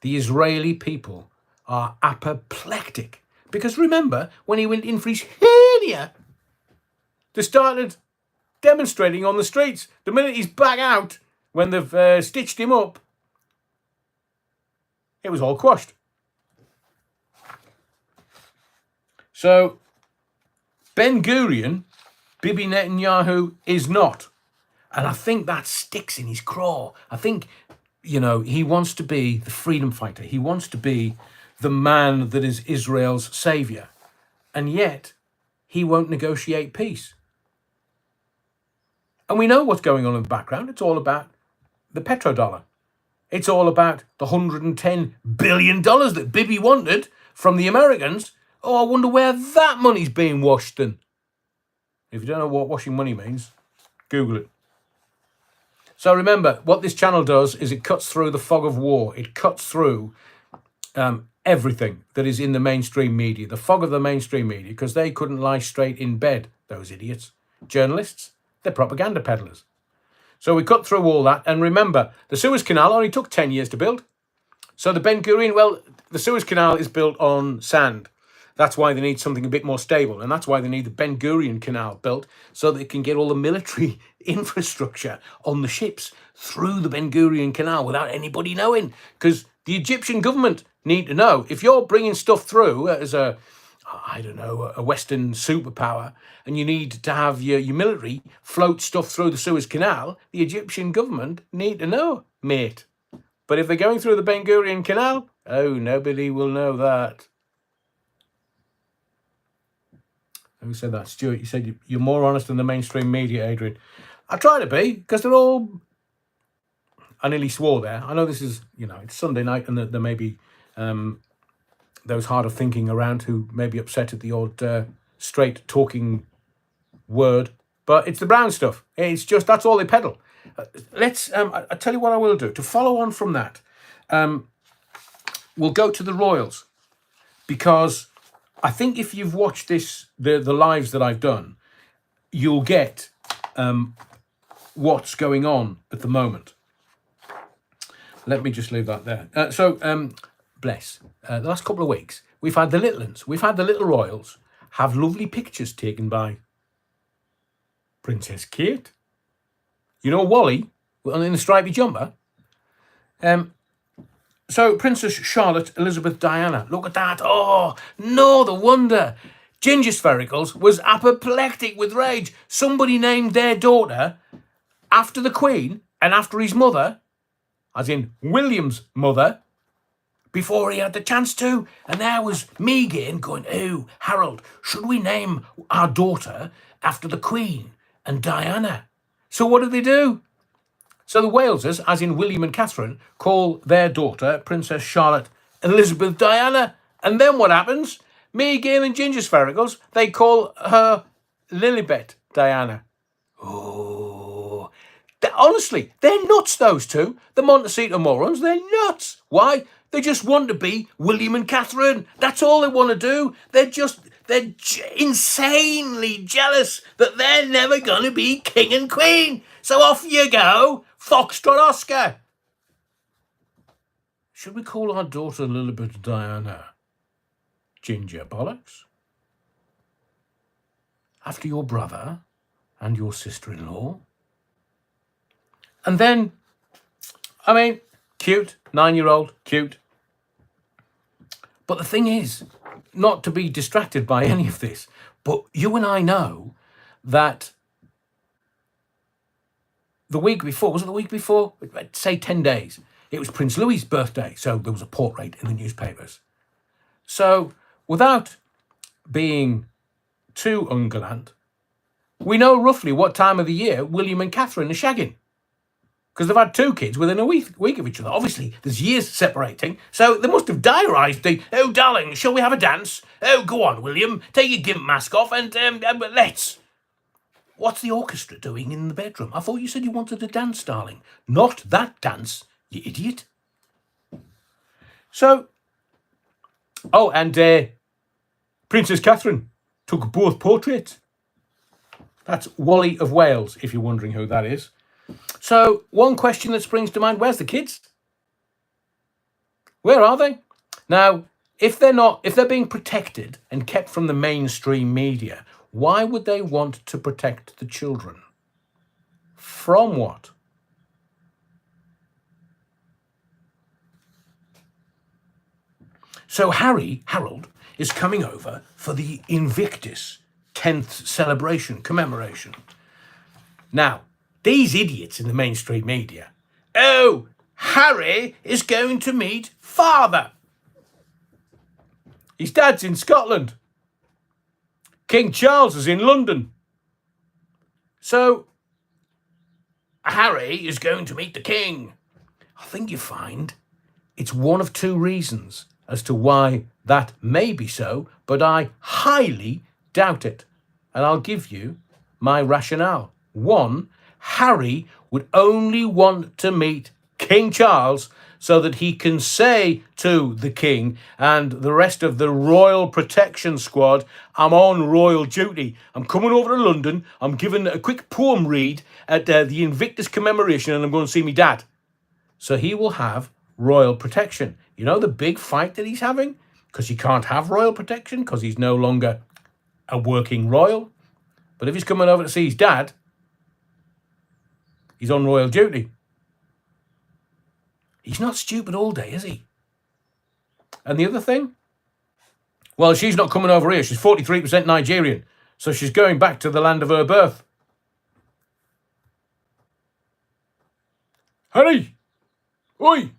The Israeli people are apoplectic. Because remember, when he went in for his hernia, they started demonstrating on the streets. The minute he's back out, when they've stitched him up, it was all quashed. So Ben Gurion Bibi Netanyahu is not. And I think that sticks in his craw. I think, he wants to be the freedom fighter. He wants to be the man that is Israel's savior. And yet, he won't negotiate peace. And we know what's going on in the background. It's all about the petrodollar. It's all about the $110 billion that Bibi wanted from the Americans. Oh, I wonder where that money's being washed in. If you don't know what washing money means, Google it. So remember, what this channel does is it cuts through the fog of war. It cuts through everything that is in the mainstream media, the fog of the mainstream media, because they couldn't lie straight in bed, those idiots. Journalists, they're propaganda peddlers. So we cut through all that. And remember, the Suez Canal only took 10 years to build. So the Ben Gurion, the Suez Canal is built on sand. That's why they need something a bit more stable. And that's why they need the Ben Gurion Canal built, so they can get all the military infrastructure on the ships through the Ben Gurion Canal without anybody knowing. Because the Egyptian government need to know, if you're bringing stuff through as a Western superpower, and you need to have your military float stuff through the Suez Canal, the Egyptian government need to know, mate. But if they're going through the Ben Gurion Canal, nobody will know that. Who said that? Stuart, you said you're more honest than the mainstream media, Adrian. I try to be, because they're all... I nearly swore there. I know this is, it's Sunday night, and there may be those hard of thinking around who may be upset at the odd straight talking word. But it's the brown stuff. It's just, that's all they peddle. I'll tell you what I will do. To follow on from that, we'll go to the Royals. Because I think if you've watched the lives that I've done, you'll get what's going on at the moment. Let me just leave that there. Bless. The last couple of weeks, we've had the little ones. We've had the little royals have lovely pictures taken by Princess Kate. Wally, in the stripy jumper. So Princess Charlotte Elizabeth Diana. Look at that. Oh, no, the wonder. Ginger Sphericals was apoplectic with rage. Somebody named their daughter after the Queen and after his mother, as in William's mother, before he had the chance to. And there was Megan going, oh, Harold, should we name our daughter after the Queen and Diana? So what do? So the Walesers, as in William and Catherine, call their daughter Princess Charlotte Elizabeth Diana. And then what happens? Megan and Ginger Sphericals, they call her Lilibet Diana. Oh, honestly, they're nuts, those two. The Montecito morons, they're nuts. Why? They just want to be William and Catherine. That's all they want to do. They're insanely jealous that they're never going to be king and queen. So off you go, Foxtrot Oscar. Should we call our daughter Lilibet Diana Ginger Bollocks? After your brother and your sister-in-law? And then, cute, 9-year-old, cute. But the thing is, not to be distracted by any of this, but you and I know that the week before, say 10 days, it was Prince Louis's birthday, so there was a portrait in the newspapers. So, without being too ungallant, we know roughly what time of the year William and Catherine are shagging. Because they've had 2 kids within a week of each other. Obviously, there's years separating. So they must have diarised oh, darling, shall we have a dance? Oh, go on, William. Take your gimp mask off and let's. What's the orchestra doing in the bedroom? I thought you said you wanted a dance, darling. Not that dance, you idiot. So, and Princess Catherine took both portraits. That's Wally of Wales, if you're wondering who that is. So, one question that springs to mind, where's the kids? Where are they? Now, if they're being protected and kept from the mainstream media, why would they want to protect the children? From what? So Harold, is coming over for the Invictus 10th celebration, commemoration. Now, these idiots in the mainstream media, oh, Harry is going to meet father. His dad's in Scotland. King Charles is in London. So, Harry is going to meet the king. I think you find it's one of two reasons as to why that may be so, but I highly doubt it. And I'll give you my rationale. One, Harry would only want to meet King Charles so that he can say to the king and the rest of the royal protection squad, I'm on royal duty. I'm coming over to London. I'm giving a quick poem read at the Invictus commemoration and I'm going to see me dad. So he will have royal protection. You know the big fight that he's having? Because he can't have royal protection because he's no longer a working royal. But if he's coming over to see his dad, he's on royal duty. He's not stupid all day, is he? And the other thing? Well, she's not coming over here. She's 43% Nigerian. So she's going back to the land of her birth. Harry! Oi!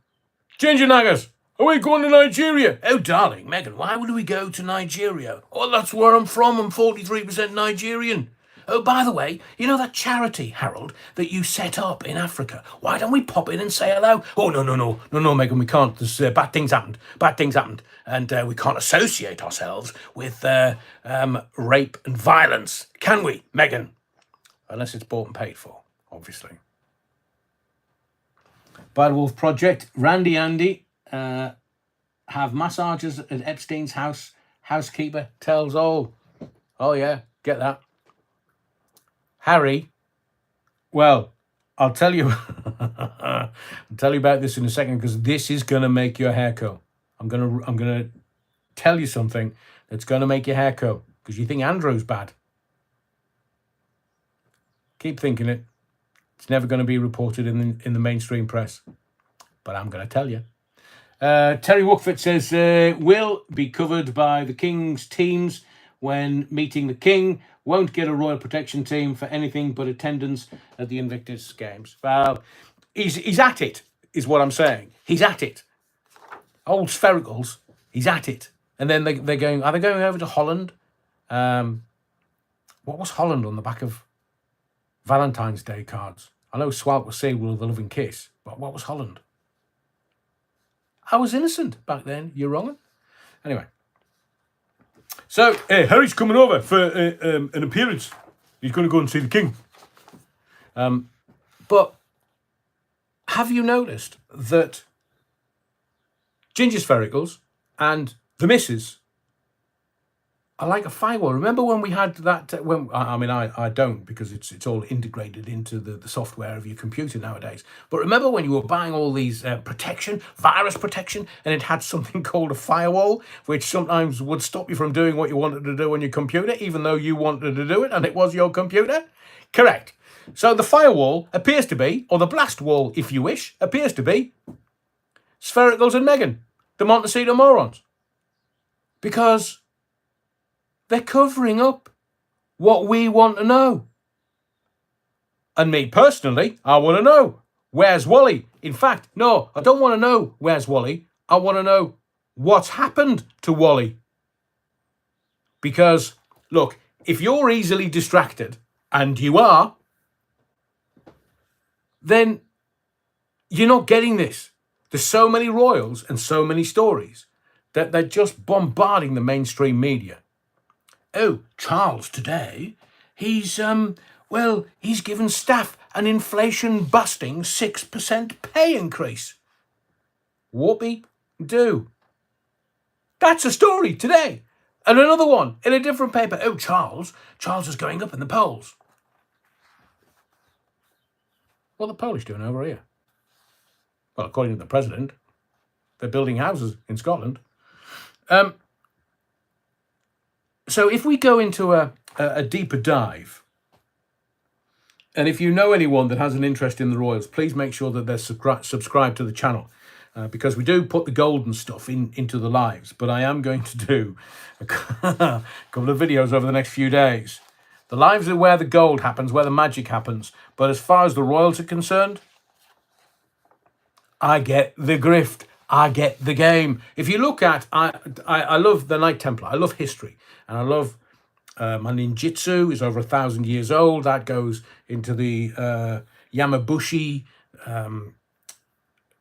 Ginger naggers! Are we going to Nigeria? Oh, darling, Megan, why would we go to Nigeria? Oh, that's where I'm from. I'm 43% Nigerian. Oh, by the way, you know that charity, Harold, that you set up in Africa? Why don't we pop in and say hello? Oh, no, Megan, we can't. There's bad things happened. And we can't associate ourselves with rape and violence, can we, Megan? Unless it's bought and paid for, obviously. Bad Wolf Project, Randy Andy have massages at Epstein's house. Housekeeper tells all. Oh, yeah, get that. Harry, well, I'll tell you I'll tell you about this in a second because this is going to make your hair curl. I'm going to tell you something that's going to make your hair curl because you think Andrew's bad. Keep thinking it. It's never going to be reported in the mainstream press. But I'm going to tell you. Terry Wookford says, will be covered by the King's teams when meeting the King. Won't get a royal protection team for anything but attendance at the Invictus Games. Well, he's at it, is what I'm saying. He's at it. Old Sphericals, he's at it. And then they're going, are they going over to Holland? What was Holland on the back of Valentine's Day cards? I know Swart was saying, well, the loving kiss, but what was Holland? I was innocent back then. You're wrong. Anyway. So, Harry's coming over for an appearance. He's going to go and see the king. But have you noticed that Ginger Sphericals and the missus are like a firewall? Remember when we had that? I don't because it's all integrated into the software of your computer nowadays. But remember when you were buying all these virus protection, and it had something called a firewall, which sometimes would stop you from doing what you wanted to do on your computer, even though you wanted to do it and it was your computer? Correct. So the firewall appears to be, or the blast wall, if you wish, appears to be Sphericals and Meghan, the Montecito morons. Because they're covering up what we want to know. And me personally, I want to know, where's Wally? In fact, no, I don't want to know where's Wally. I want to know what's happened to Wally. Because, look, if you're easily distracted, and you are, then you're not getting this. There's so many royals and so many stories that they're just bombarding the mainstream media. Oh, Charles today, he's given staff an inflation-busting 6% pay increase. Whoopee do. That's a story today. And another one in a different paper. Oh, Charles is going up in the polls. What are the Polish doing over here? Well, according to the president, they're building houses in Scotland. So if we go into a deeper dive, and if you know anyone that has an interest in the Royals, please make sure that they're subscribed to the channel. because we do put the golden stuff into the lives. But I am going to do a couple of videos over the next few days. The lives are where the gold happens, where the magic happens. But as far as the royals are concerned, I get the grift. I get the game. If you look at, I love the Knight Templar. I love history. And I love my ninjutsu is over 1,000 years old. That goes into the Yamabushi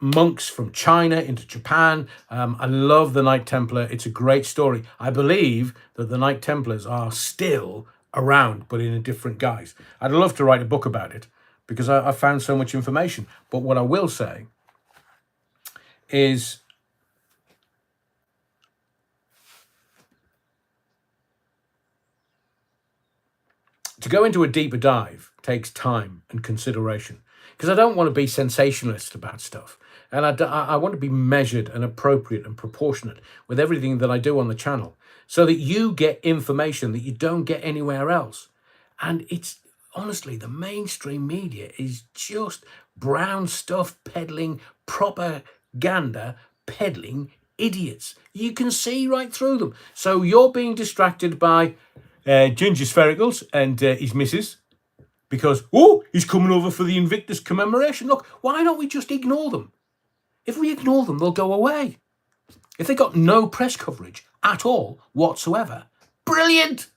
monks from China into Japan. I love the Knight Templar. It's a great story. I believe that the Knight Templars are still around, but in a different guise. I'd love to write a book about it because I found so much information. But what I will say is to go into a deeper dive takes time and consideration, because I don't want to be sensationalist about stuff. And I want to be measured and appropriate and proportionate with everything that I do on the channel so that you get information that you don't get anywhere else. And it's honestly, the mainstream media is just brown stuff peddling, propaganda peddling idiots. You can see right through them. So you're being distracted by Ginger Sphericals and his missus because, oh, he's coming over for the Invictus commemoration. Look, why don't we just ignore them? If we ignore them, they'll go away. If they got no press coverage at all whatsoever, brilliant.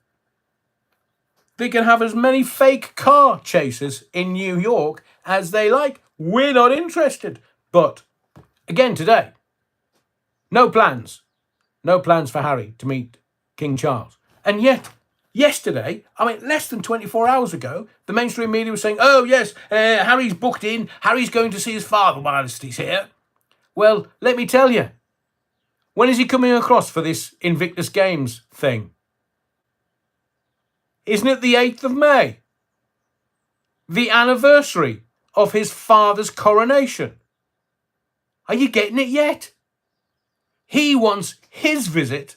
They can have as many fake car chasers in New York as they like. We're not interested. But again today, no plans. No plans for Harry to meet King Charles. And yet, yesterday, I mean, less than 24 hours ago, the mainstream media was saying, oh, yes, Harry's booked in. Harry's going to see his father whilst he's here. Well, let me tell you, when is he coming across for this Invictus Games thing? Isn't it the 8th of May? The anniversary of his father's coronation. Are you getting it yet? He wants his visit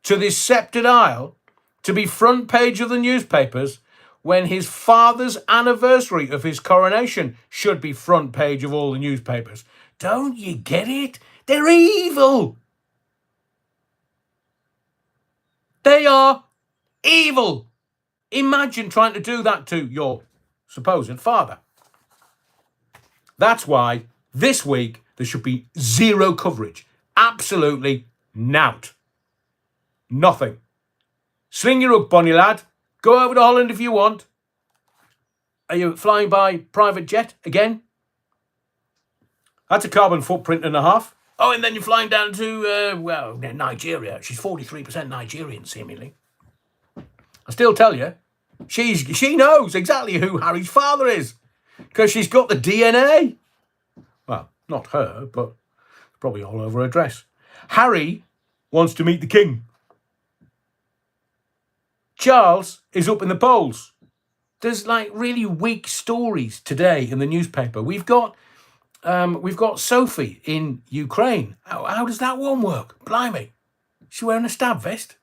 to this sceptred isle to be front page of the newspapers when his father's anniversary of his coronation should be front page of all the newspapers. Don't you get it? They're evil. They are evil. Imagine trying to do that to your supposed father. That's why this week there should be zero coverage. Absolutely nout. Nothing. Sling your hook, Bonnie lad. Go over to Holland if you want. Are you flying by private jet again? That's a carbon footprint and a half. Oh, and then you're flying down to, Nigeria. She's 43% Nigerian, seemingly. I still tell you, she knows exactly who Harry's father is because she's got the DNA. Well, not her, but probably all over her dress. Harry wants to meet the king. Charles is up in the polls. There's like really weak stories today in the newspaper. We've got Sophie in Ukraine. How does that one work? Blimey. She's wearing a stab vest.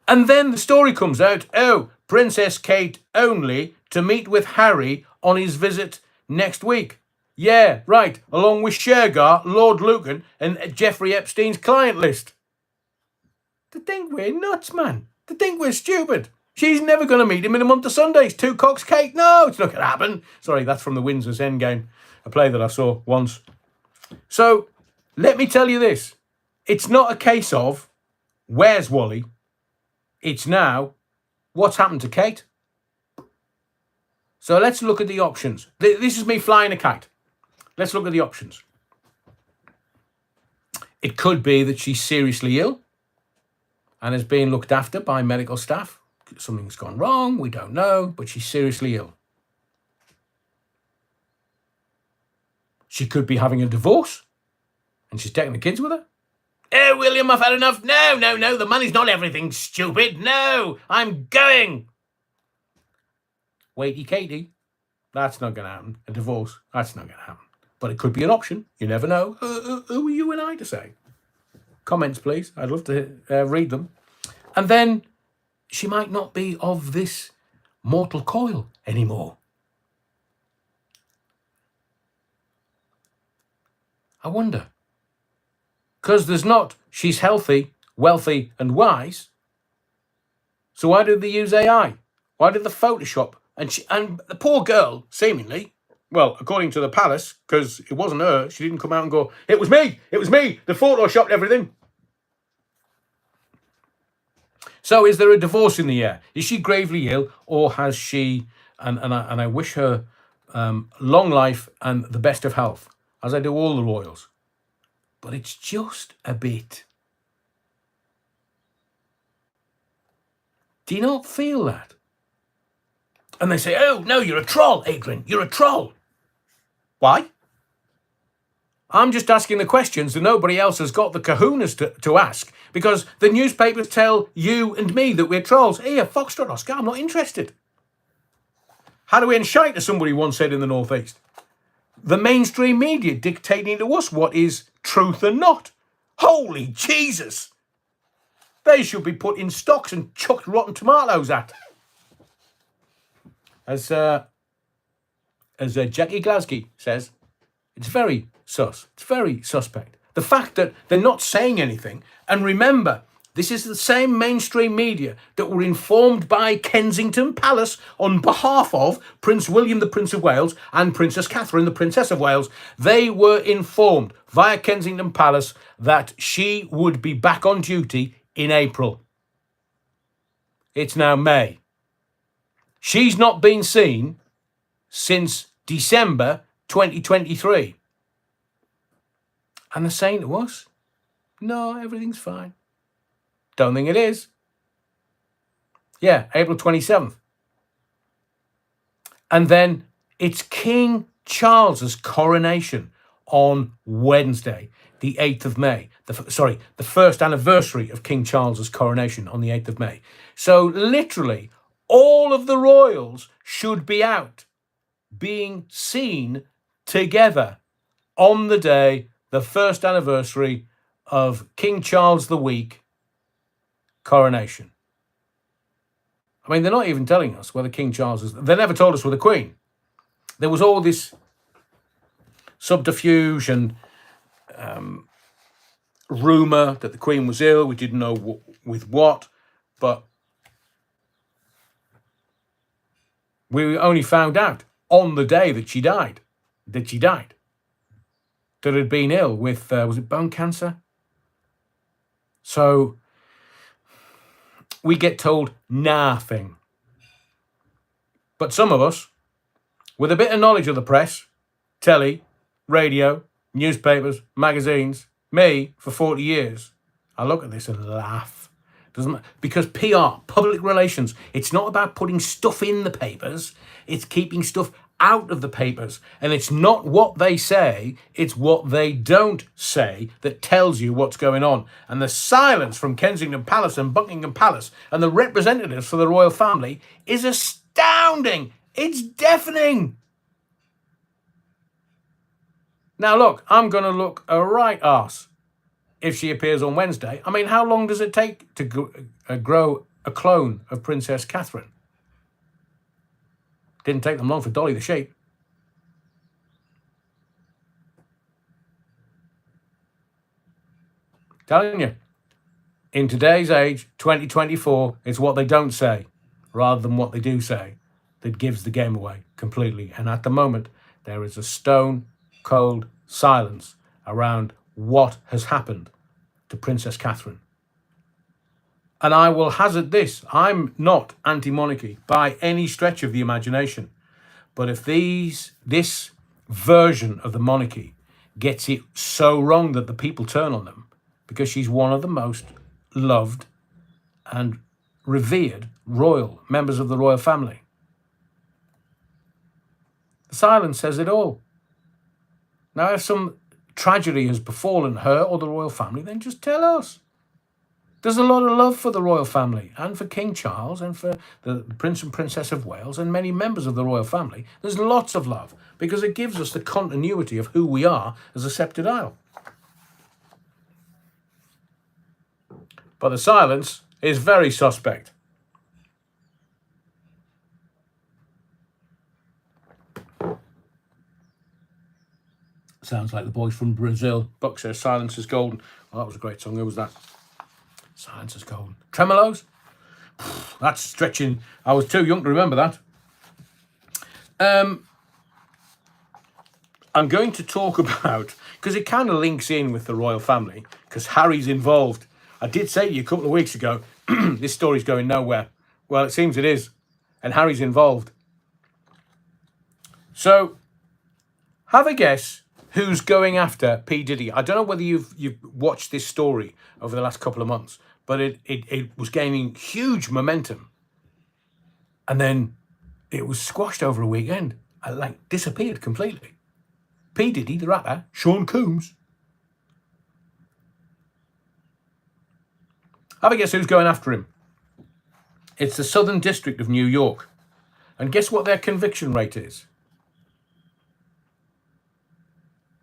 And then the story comes out, oh, Princess Kate only to meet with Harry on his visit next week. Yeah, right, along with Shergar, Lord Lucan, and Jeffrey Epstein's client list. They think we're nuts, man. They think we're stupid. She's never going to meet him in a month of Sundays. Two cocks cake. No, it's not going to happen. Sorry, that's from the Windsor's Endgame, a play that I saw once. So, let me tell you this. It's not a case of, where's Wally? It's now, what's happened to Kate? So let's look at the options. This is me flying a kite. Let's look at the options. It could be that she's seriously ill and is being looked after by medical staff. Something's gone wrong, we don't know, but she's seriously ill. She could be having a divorce and she's taking the kids with her. Oh, William, I've had enough. No, the money's not everything, stupid. No, I'm going. Waity Katie, that's not going to happen. A divorce, that's not going to happen. But it could be an option. You never know. Who are you and I to say? Comments, please. I'd love to read them. And then she might not be of this mortal coil anymore. I wonder. Because there's not, she's healthy, wealthy, and wise. So why did they use AI? Why did they Photoshop? And the poor girl, seemingly, well, according to the palace, because it wasn't her, she didn't come out and go, it was me, they Photoshopped everything. So is there a divorce in the air? Is she gravely ill, or has she, and I wish her long life and the best of health, as I do all the royals. But it's just a bit. Do you not feel that? And they say, oh, no, you're a troll, Adrian. You're a troll. Why? I'm just asking the questions that nobody else has got the kahunas to ask, because the newspapers tell you and me that we're trolls. Here, Foxtrot Oscar, I'm not interested. How do we shite, as somebody once said in the Northeast? The mainstream media dictating to us what is truth and not. Holy Jesus! They should be put in stocks and chucked rotten tomatoes at. As Jackie Glasgow says, it's very sus. It's very suspect. The fact that they're not saying anything, and remember, this is the same mainstream media that were informed by Kensington Palace on behalf of Prince William, the Prince of Wales, and Princess Catherine, the Princess of Wales. They were informed via Kensington Palace that she would be back on duty in April. It's now May. She's not been seen since December 2023. And they're saying to us, no, everything's fine. Don't think it is. Yeah, April 27th. And then it's King Charles's coronation on Wednesday, the 8th of May. The first anniversary of King Charles's coronation on the 8th of May. So literally, all of the royals should be out being seen together on the day, the first anniversary of King Charles the Week coronation. I mean, they're not even telling us whether King Charles is... They never told us with the Queen. There was all this subterfuge and rumour that the Queen was ill. We didn't know with what, but we only found out on the day that she died. That had been ill with, was it bone cancer? So we get told nothing. But some of us, with a bit of knowledge of the press, telly, radio, newspapers, magazines, me for 40 years, I look at this and laugh. Because PR, public relations, it's not about putting stuff in the papers, it's keeping stuff out of the papers. And it's not what they say, it's what they don't say that tells you what's going on. And the silence from Kensington Palace and Buckingham Palace and the representatives for the royal family is astounding. It's deafening. Now look, I'm going to look a right arse if she appears on Wednesday. I mean, how long does it take to grow a clone of Princess Catherine? Didn't take them long for Dolly the sheep. Telling you, in today's age, 2024, it's what they don't say rather than what they do say that gives the game away completely. And at the moment, there is a stone cold silence around what has happened to Princess Catherine. And I will hazard this. I'm not anti-monarchy by any stretch of the imagination. But if this version of the monarchy gets it so wrong that the people turn on them, because she's one of the most loved and revered royal members of the royal family. The silence says it all. Now, if some tragedy has befallen her or the royal family, then just tell us. There's a lot of love for the royal family and for King Charles and for the Prince and Princess of Wales and many members of the royal family. There's lots of love because it gives us the continuity of who we are as a sceptred isle. But the silence is very suspect. Sounds like the boys from Brazil. Buck says Silence is Golden. Well, that was a great song. Who was that? Silence is Golden. Tremolos? That's stretching. I was too young to remember that. I'm going to talk about, because it kind of links in with the royal family, because Harry's involved. I did say to you a couple of weeks ago, this story's going nowhere. Well, it seems it is. And Harry's involved. So, have a guess who's going after P. Diddy. I don't know whether you've watched this story over the last couple of months, but it was gaining huge momentum. And then it was squashed over a weekend. It disappeared completely. P. Diddy, the rapper, Sean Combs. Have a guess who's going after him. It's the Southern District of New York. And guess what their conviction rate is?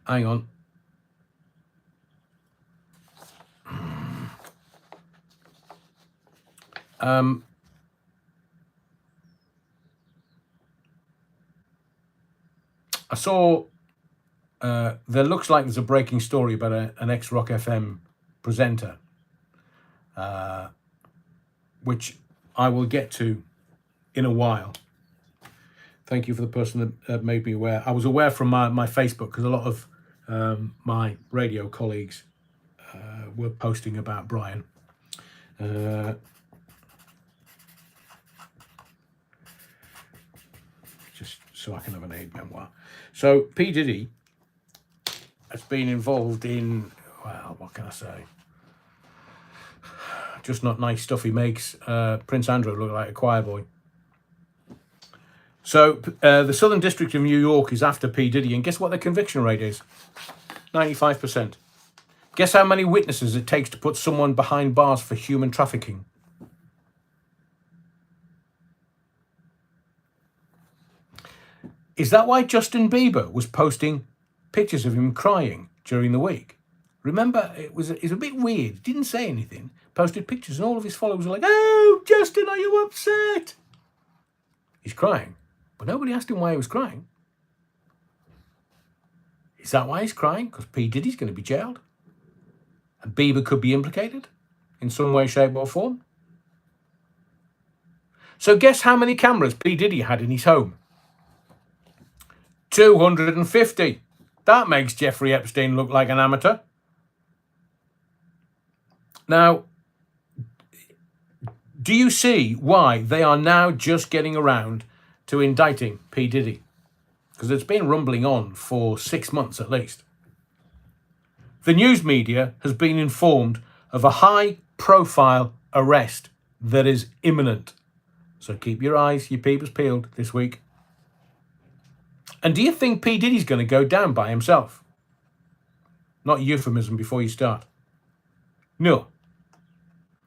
Hang on. I saw there looks like there's a breaking story about an ex-Rock FM presenter, which I will get to in a while. Thank you for the person that made me aware. I was aware from my Facebook, because a lot of my radio colleagues were posting about Brian. Just so I can have an aid memoir. So P. Diddy has been involved in, well, what can I say? Just not nice stuff. He makes Prince Andrew look like a choir boy. So the Southern District of New York is after P. Diddy, and guess what their conviction rate is? 95%. Guess how many witnesses it takes to put someone behind bars for human trafficking? Is that why Justin Bieber was posting pictures of him crying during the week? Remember, it was a bit weird. Didn't say anything. Posted pictures, and all of his followers were like, "Oh, Justin, are you upset?" He's crying. But nobody asked him why he was crying. Is that why he's crying? Because P. Diddy's going to be jailed? And Bieber could be implicated in some way, shape or form? So guess how many cameras P. Diddy had in his home? 250. That makes Jeffrey Epstein look like an amateur. Now, do you see why they are now just getting around to indicting P. Diddy? Because it's been rumbling on for 6 months at least. The news media has been informed of a high-profile arrest that is imminent. So keep your eyes, your peepers peeled this week. And do you think P. Diddy's going to go down by himself? Not a euphemism before you start. No.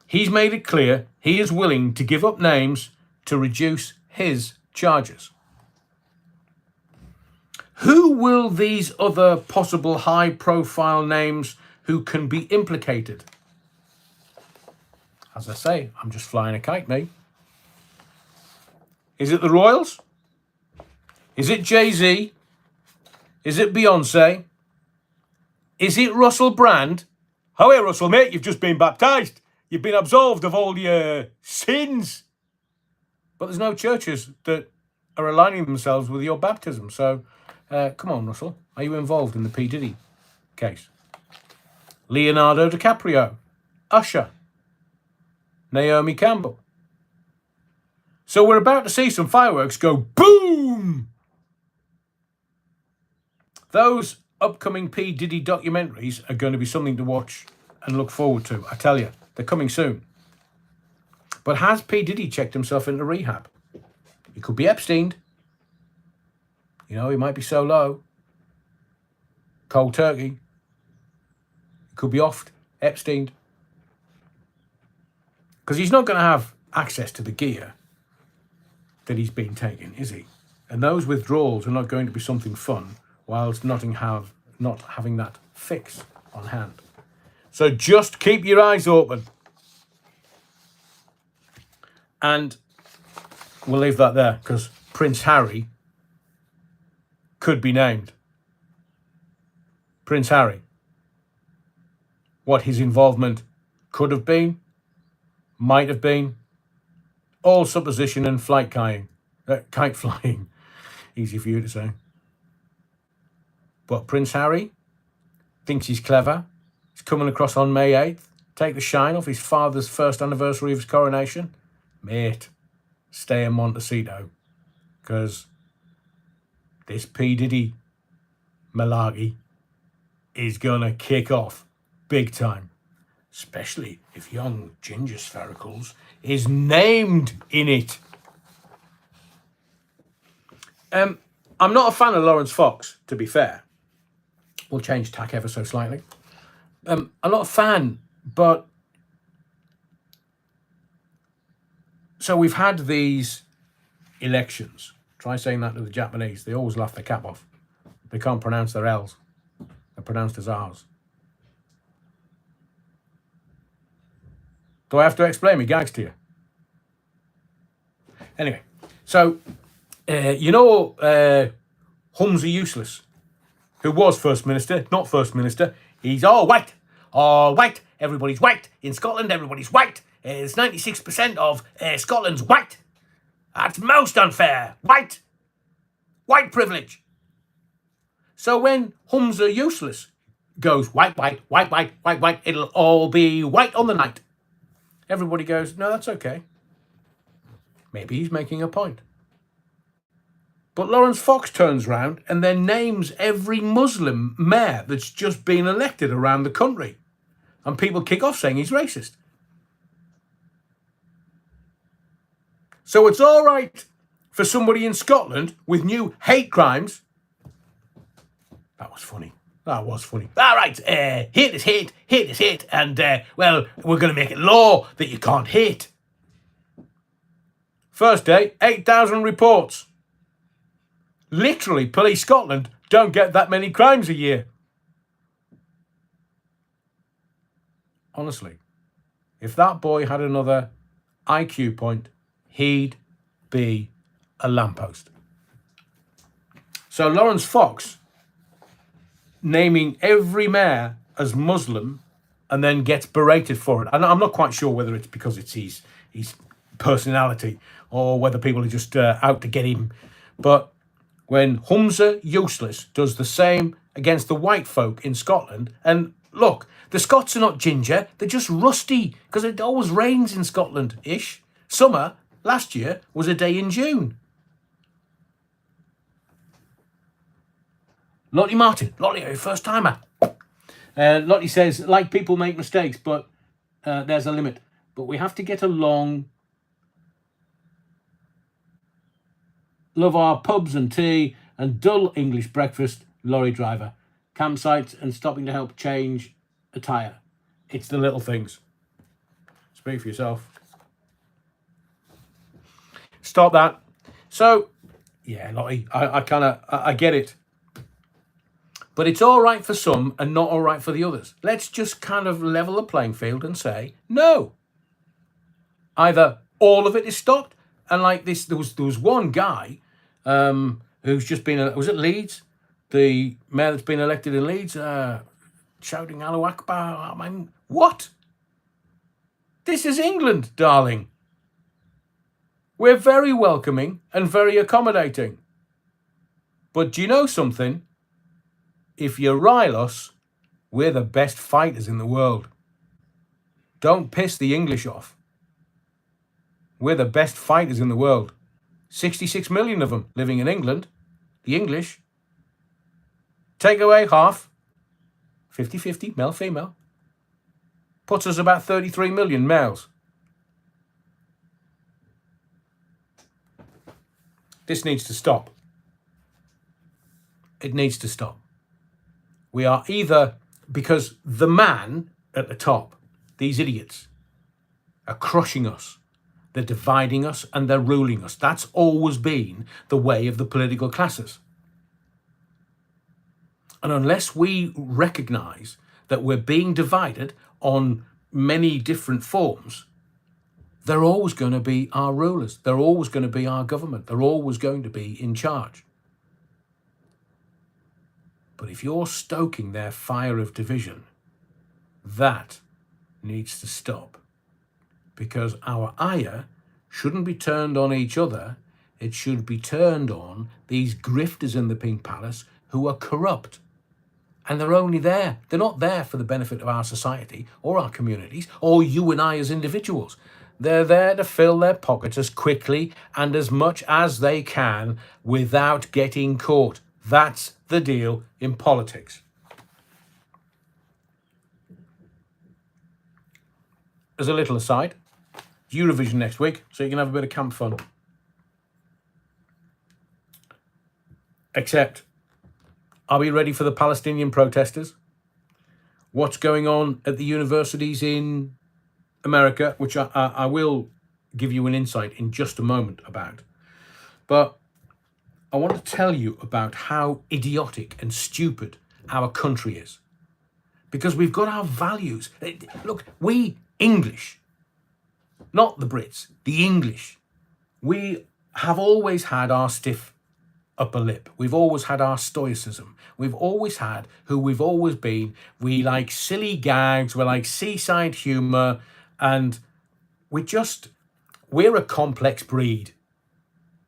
He's made it clear he is willing to give up names to reduce his charges. Who will these other possible high-profile names who can be implicated? As I say, I'm just flying a kite, mate. Is it the Royals? Is it Jay-Z? Is it Beyonce? Is it Russell Brand? Oh, hey, Russell, mate, you've just been baptised. You've been absolved of all your sins. But there's no churches that are aligning themselves with your baptism. So, come on, Russell. Are you involved in the P. Diddy case? Leonardo DiCaprio. Usher. Naomi Campbell. So we're about to see some fireworks go boom! Those upcoming P. Diddy documentaries are going to be something to watch and look forward to. I tell you, they're coming soon. But has P. Diddy checked himself into rehab? He could be Epsteined. You know, he might be so low. Cold turkey. He could be offed, Epsteined. Because he's not going to have access to the gear that he's been taking, is he? And those withdrawals are not going to be something fun, whilst not having that fix on hand. So just keep your eyes open. And we'll leave that there, because Prince Harry could be named. Prince Harry. What his involvement could have been, might have been, all supposition and kite flying. Easy for you to say. But Prince Harry thinks he's clever. He's coming across on May 8th. Take the shine off his father's first anniversary of his coronation. Mate, stay in Montecito. Because this P. Diddy malarkey is going to kick off big time. Especially if young Ginger Sphericals is named in it. I'm not a fan of Lawrence Fox, to be fair. We'll change tack ever so slightly. I'm not a fan, but... So we've had these elections. Try saying that to the Japanese. They always laugh their cap off. They can't pronounce their L's. They're pronounced as R's. Do I have to explain my gags to you? Anyway, so, Humza Useless, who was First Minister, not First Minister. He's all white. All white. Everybody's white. In Scotland, everybody's white. It's 96% of Scotland's white. That's most unfair. White. White privilege. So when Humza Useless goes white, white, white, white, white, white, it'll all be white on the night. Everybody goes, no, that's okay. Maybe he's making a point. But Lawrence Fox turns round and then names every Muslim mayor that's just been elected around the country. And people kick off saying he's racist. So it's all right for somebody in Scotland with new hate crimes. That was funny. That was funny. All right, hate is hate, hate is hate, and, well, we're going to make it law that you can't hate. First day, 8,000 reports. Literally, Police Scotland don't get that many crimes a year. Honestly, if that boy had another IQ point, he'd be a lamppost. So Lawrence Fox naming every mayor as Muslim and then gets berated for it. And I'm not quite sure whether it's because it's his personality or whether people are just out to get him. But when Humza Useless does the same against the white folk in Scotland, and look, the Scots are not ginger, they're just rusty because it always rains in Scotland-ish. Summer last year was a day in June. Lottie Martin, Lottie, first timer. Lottie says, like people make mistakes, but there's a limit. But we have to get along. Love our pubs and tea and dull English breakfast, lorry driver. Campsites and stopping to help change a tyre. It's the little things. Speak for yourself. Stop that. So, yeah, Lottie, I get it. But it's all right for some and not all right for the others. Let's just kind of level the playing field and say, no. Either all of it is stopped, and like this, there was one guy who's just been, was it Leeds? The mayor that's been elected in Leeds, shouting Allahu Akbar. I mean, what? This is England, darling. We're very welcoming and very accommodating. But do you know something? If you rile us, we're the best fighters in the world. Don't piss the English off. We're the best fighters in the world. 66 million of them living in England. The English. Take away half. 50-50, male-female. Puts us about 33 million males. This needs to stop. It needs to stop. We are either, because the man at the top, these idiots, are crushing us, they're dividing us, and they're ruling us. That's always been the way of the political classes. And unless we recognise that we're being divided on many different forms, they're always going to be our rulers. They're always going to be our government. They're always going to be in charge. But if you're stoking their fire of division, that needs to stop. Because our ire shouldn't be turned on each other. It should be turned on these grifters in the Pink Palace who are corrupt. And they're only there. They're not there for the benefit of our society or our communities or you and I as individuals. They're there to fill their pockets as quickly and as much as they can without getting caught. That's the deal in politics. As a little aside, Eurovision next week, so you can have a bit of camp fun. Except, are we ready for the Palestinian protesters? What's going on at the universities in America, which I will give you an insight in just a moment about. But I want to tell you about how idiotic and stupid our country is. Because we've got our values. Look, we English, not the Brits, the English, we have always had our stiff upper lip. We've always had our stoicism. We've always had who we've always been. We like silly gags. We like seaside humour. And we're a complex breed,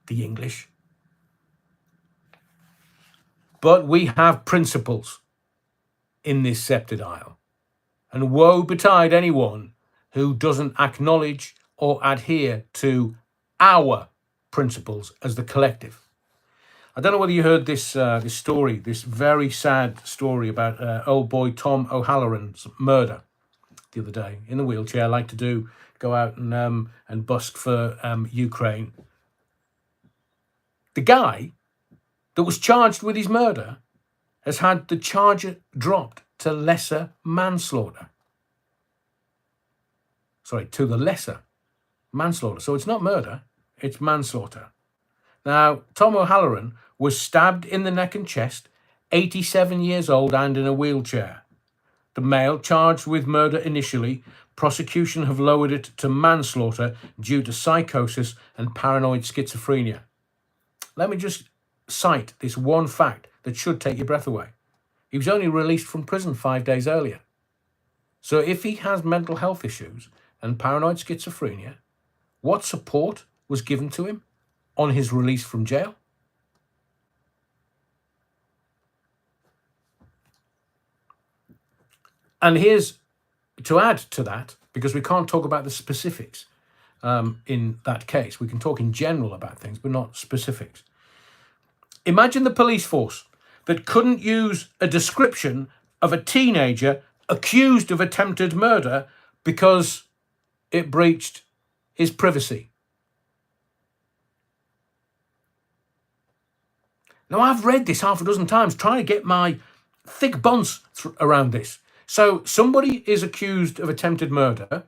the English. But we have principles in this sceptred isle. And woe betide anyone who doesn't acknowledge or adhere to our principles as the collective. I don't know whether you heard this story, this very sad story about old boy Tom O'Halloran's murder the other day in a wheelchair. Like to go out and busk for Ukraine. The guy that was charged with his murder has had the charge dropped to lesser manslaughter. Sorry, to the lesser manslaughter. So it's not murder, it's manslaughter. Now, Tom O'Halloran was stabbed in the neck and chest, 87 years old and in a wheelchair. The male charged with murder initially. Prosecution have lowered it to manslaughter due to psychosis and paranoid schizophrenia. Let me just cite this one fact that should take your breath away. He was only released from prison 5 days earlier. So if he has mental health issues and paranoid schizophrenia, what support was given to him on his release from jail? And here's to add to that, because we can't talk about the specifics in that case. We can talk in general about things, but not specifics. Imagine the police force that couldn't use a description of a teenager accused of attempted murder because it breached his privacy. Now, I've read this half a dozen times, trying to get my thick buns around this. So somebody is accused of attempted murder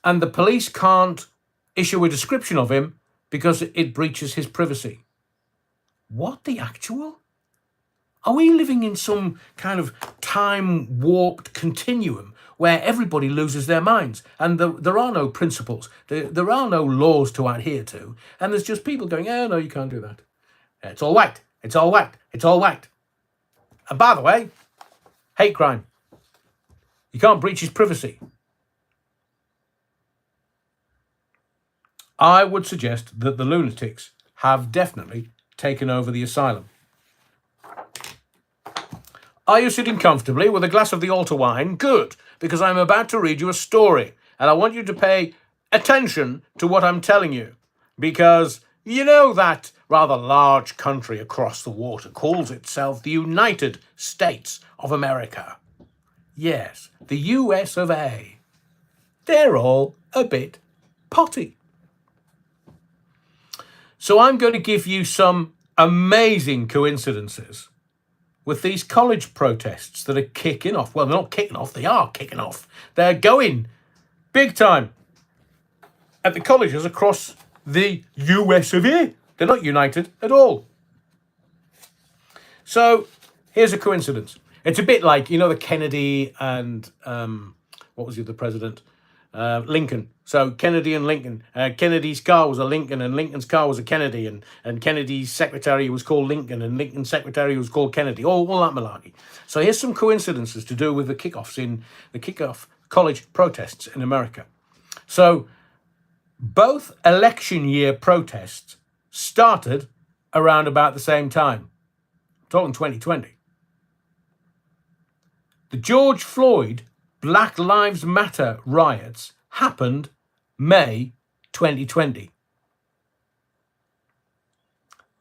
and the police can't issue a description of him because it breaches his privacy. What the actual? Are we living in some kind of time-warped continuum where everybody loses their minds and there are no principles, there are no laws to adhere to, and there's just people going, oh, no, you can't do that. It's all whacked, it's all whacked, it's all whacked. And by the way, hate crime. You can't breach his privacy. I would suggest that the lunatics have definitely taken over the asylum. Are you sitting comfortably with a glass of the altar wine? Good, because I'm about to read you a story, and I want you to pay attention to what I'm telling you, because you know that rather large country across the water calls itself the United States of America. Yes, the US of A. They're all a bit potty. So I'm going to give you some amazing coincidences with these college protests that are kicking off. Well, they're not kicking off, they are kicking off. They're going big time at the colleges across the US of A. They're not united at all. So here's a coincidence. It's a bit like, you know, the Kennedy and what was the other president? Lincoln. So Kennedy and Lincoln. Kennedy's car was a Lincoln, and Lincoln's car was a Kennedy, and Kennedy's secretary was called Lincoln, and Lincoln's secretary was called Kennedy. All that malarkey. So here's some coincidences to do with the kickoff college protests in America. So both election year protests started around about the same time. I'm talking 2020. The George Floyd Black Lives Matter riots happened May 2020.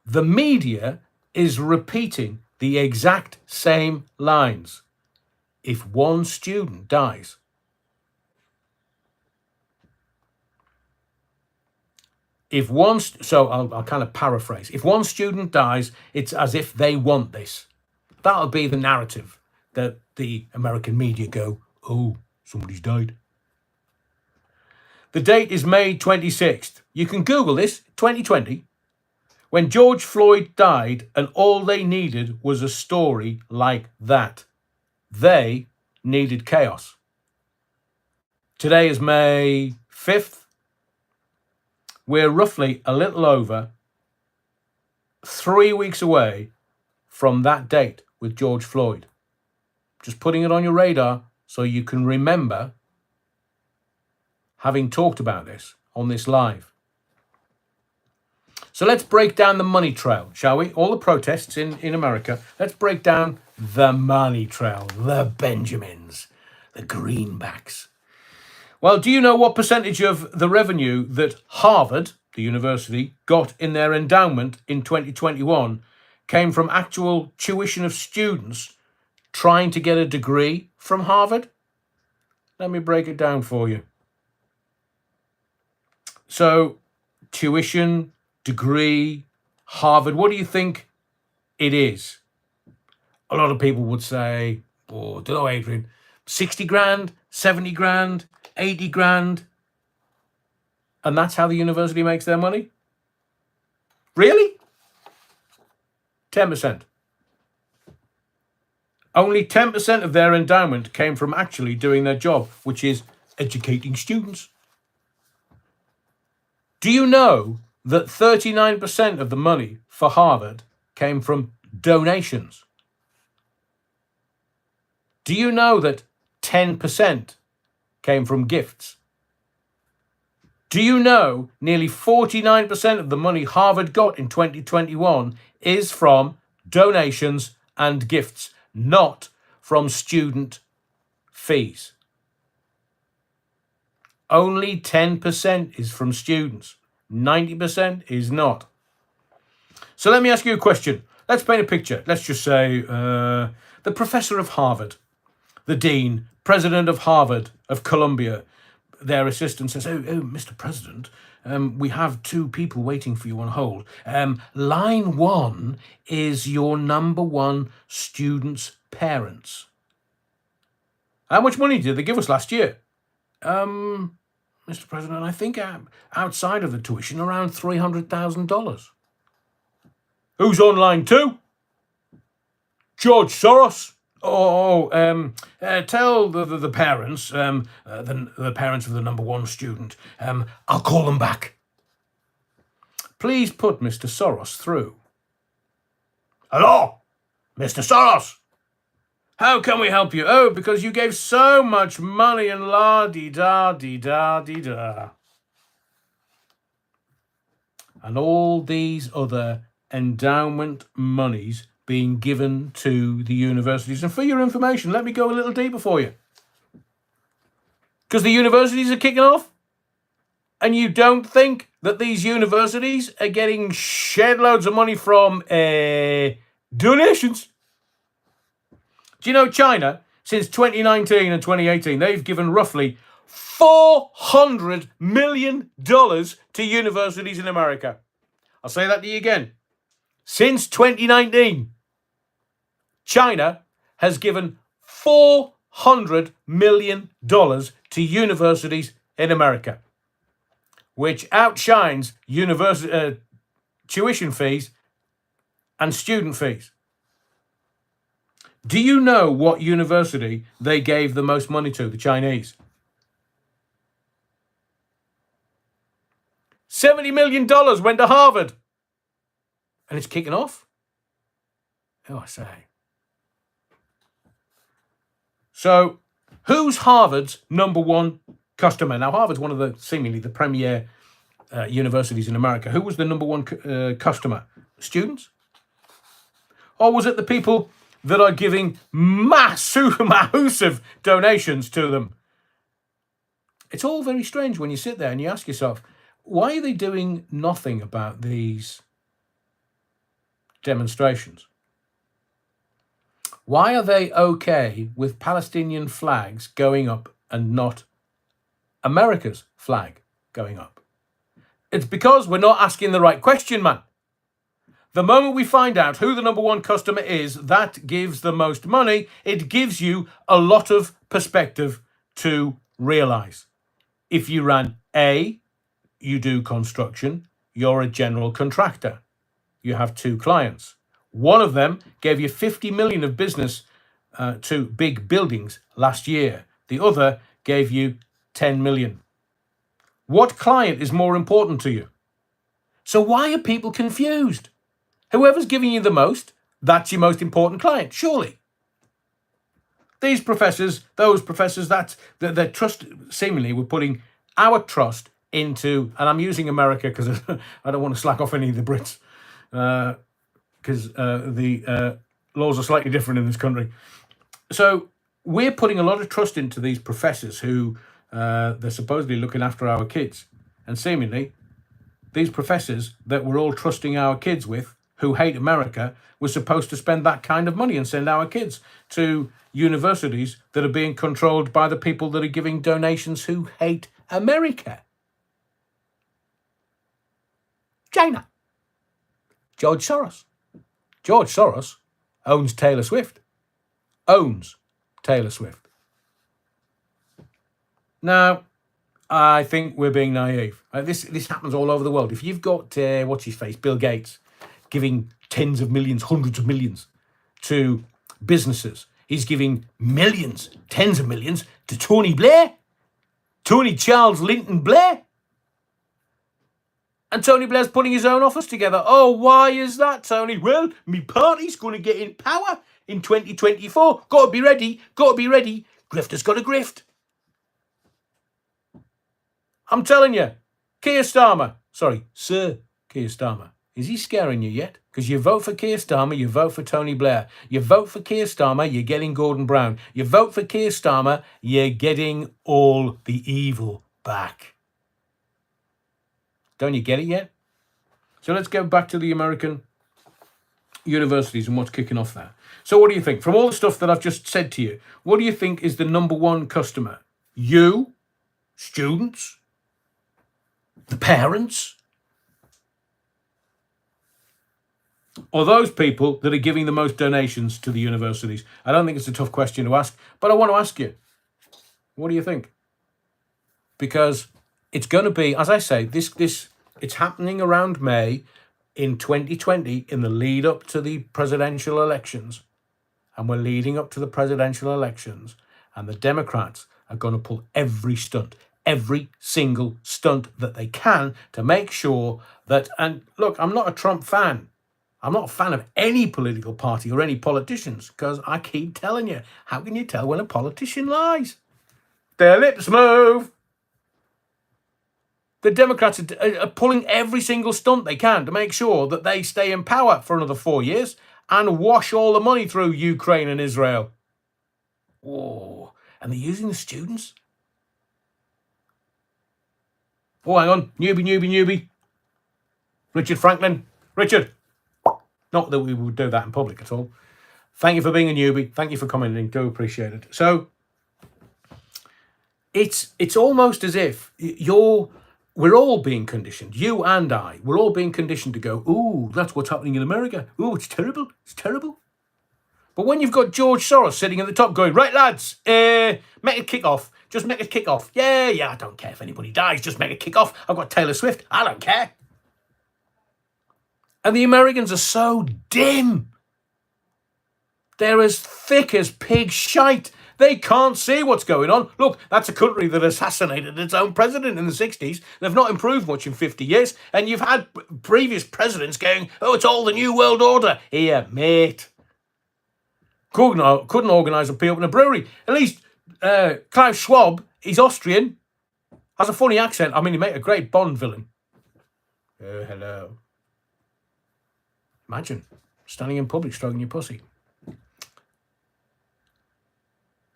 The media is repeating the exact same lines. If one student dies, so I'll kind of paraphrase. If one student dies, it's as if they want this. That'll be the narrative that the American media go, oh, somebody's died. The date is May 26th. You can Google this, 2020, when George Floyd died, and all they needed was a story like that. They needed chaos. Today is May 5th. We're roughly a little over 3 weeks away from that date with George Floyd. Just putting it on your radar so you can remember having talked about this on this live. So let's break down the money trail, shall we? All the protests in America. Let's break down the money trail, the Benjamins, the greenbacks. Well, do you know what percentage of the revenue that Harvard, the university, got in their endowment in 2021 came from actual tuition of students trying to get a degree from Harvard? Let me break it down for you. So, tuition, degree, Harvard, what do you think it is? A lot of people would say, oh, don't know, Adrian, 60 grand, 70 grand, 80 grand. And that's how the university makes their money? Really? 10%. Only 10% of their endowment came from actually doing their job, which is educating students. Do you know that 39% of the money for Harvard came from donations? Do you know that 10% came from gifts? Do you know nearly 49% of the money Harvard got in 2021 is from donations and gifts, not from student fees? Only 10% is from students. 90% is not. So let me ask you a question. Let's paint a picture. Let's just say the professor of Harvard, the dean, president of Harvard, of Columbia, their assistant says, oh, Mr. President, we have two people waiting for you on hold. Line one is your number one student's parents. How much money did they give us last year? Mr. President, I think outside of the tuition, around $300,000. Who's on line two? George Soros. Tell the parents, the parents of the number one student, I'll call them back. Please put Mr. Soros through. Hello, Mr. Soros. How can we help you? Oh, because you gave so much money and la-dee-da-dee-da-dee-da. And all these other endowment monies being given to the universities. And for your information, let me go a little deeper for you. Because the universities are kicking off, and you don't think that these universities are getting shed loads of money from donations. Do you know China, since 2019 and 2018, they've given roughly $400 million to universities in America. I'll say that to you again. Since 2019, China has given $400 million to universities in America, which outshines tuition fees and student fees. Do you know what university they gave the most money to, the Chinese? $70 million went to Harvard. And it's kicking off. Oh, I say. So, who's Harvard's number one customer? Now, Harvard's one of the seemingly the premier universities in America. Who was the number one customer? Students? Or was it the people that are giving massive donations to them? It's all very strange when you sit there and you ask yourself, why are they doing nothing about these demonstrations? Why are they okay with Palestinian flags going up and not America's flag going up? It's because we're not asking the right question, man. The moment we find out who the number one customer is, that gives the most money. It gives you a lot of perspective to realize. If you ran A, you do construction, you're a general contractor. You have two clients. One of them gave you 50 million of business to big buildings last year. The other gave you 10 million. What client is more important to you? So why are people confused? Whoever's giving you the most, that's your most important client, surely. These professors, those professors, their trust, seemingly, we're putting our trust into, and I'm using America because I don't want to slack off any of the Brits, because the laws are slightly different in this country. So we're putting a lot of trust into these professors who they're supposedly looking after our kids. And seemingly, these professors that we're all trusting our kids with, who hate America, were supposed to spend that kind of money and send our kids to universities that are being controlled by the people that are giving donations who hate America. China. George Soros. George Soros owns Taylor Swift. Owns Taylor Swift. Now, I think we're being naive. This happens all over the world. If you've got, what's his face, Bill Gates, giving tens of millions, hundreds of millions to businesses. He's giving millions, tens of millions to Tony Blair, Tony Charles Linton Blair. And Tony Blair's putting his own office together. Oh, why is that, Tony? Well, me party's going to get in power in 2024. Got to be ready. Grifter's got to grift. I'm telling you, Sir Keir Starmer, is he scaring you yet? Because you vote for Keir Starmer, you vote for Tony Blair. You vote for Keir Starmer, you're getting Gordon Brown. You vote for Keir Starmer, you're getting all the evil back. Don't you get it yet? So let's go back to the American universities and what's kicking off there. So what do you think? From all the stuff that I've just said to you, what do you think is the number one customer? You? Students? The parents? Or those people that are giving the most donations to the universities? I don't think it's a tough question to ask, but I want to ask you, what do you think? Because it's going to be, as I say, it's happening around May in 2020 in the lead up to the presidential elections. And we're leading up to the presidential elections. And the Democrats are going to pull every single stunt that they can to make sure that, and look, I'm not a Trump fan. I'm not a fan of any political party or any politicians because I keep telling you, how can you tell when a politician lies? Their lips move. The Democrats are pulling every single stunt they can to make sure that they stay in power for another 4 years and wash all the money through Ukraine and Israel. Oh, and they're using the students. Oh, hang on. Newbie. Richard Franklin. Richard. Not that we would do that in public at all. Thank you for being a newbie. Thank you for commenting. Do appreciate it. So, it's almost as if we're all being conditioned, you and I, we're all being conditioned to go, ooh, that's what's happening in America. Ooh, it's terrible. But when you've got George Soros sitting at the top going, right, lads, make a kick-off. Just make a kick-off. Yeah, I don't care if anybody dies. Just make a kick-off. I've got Taylor Swift. I don't care. And the Americans are so dim. They're as thick as pig shite. They can't see what's going on. Look, that's a country that assassinated its own president in the 60s. They've not improved much in 50 years. And you've had previous presidents going, oh, it's all the New World Order. Here, mate. Couldn't organise a pee up in a brewery. At least Klaus Schwab, he's Austrian, has a funny accent. I mean, he made a great Bond villain. Oh, hello. Imagine standing in public stroking your pussy.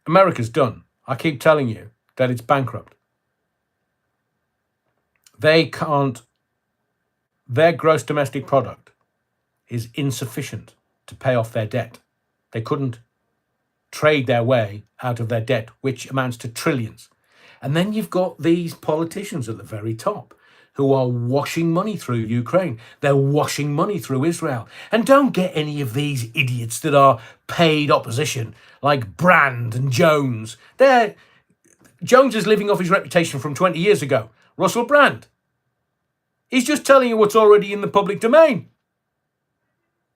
America's done. I keep telling you that it's bankrupt. They can't, their gross domestic product is insufficient to pay off their debt. They couldn't trade their way out of their debt, which amounts to trillions. And then you've got these politicians at the very top who are washing money through Ukraine. They're washing money through Israel. And don't get any of these idiots that are paid opposition, like Brand and Jones. Jones is living off his reputation from 20 years ago. Russell Brand. He's just telling you what's already in the public domain.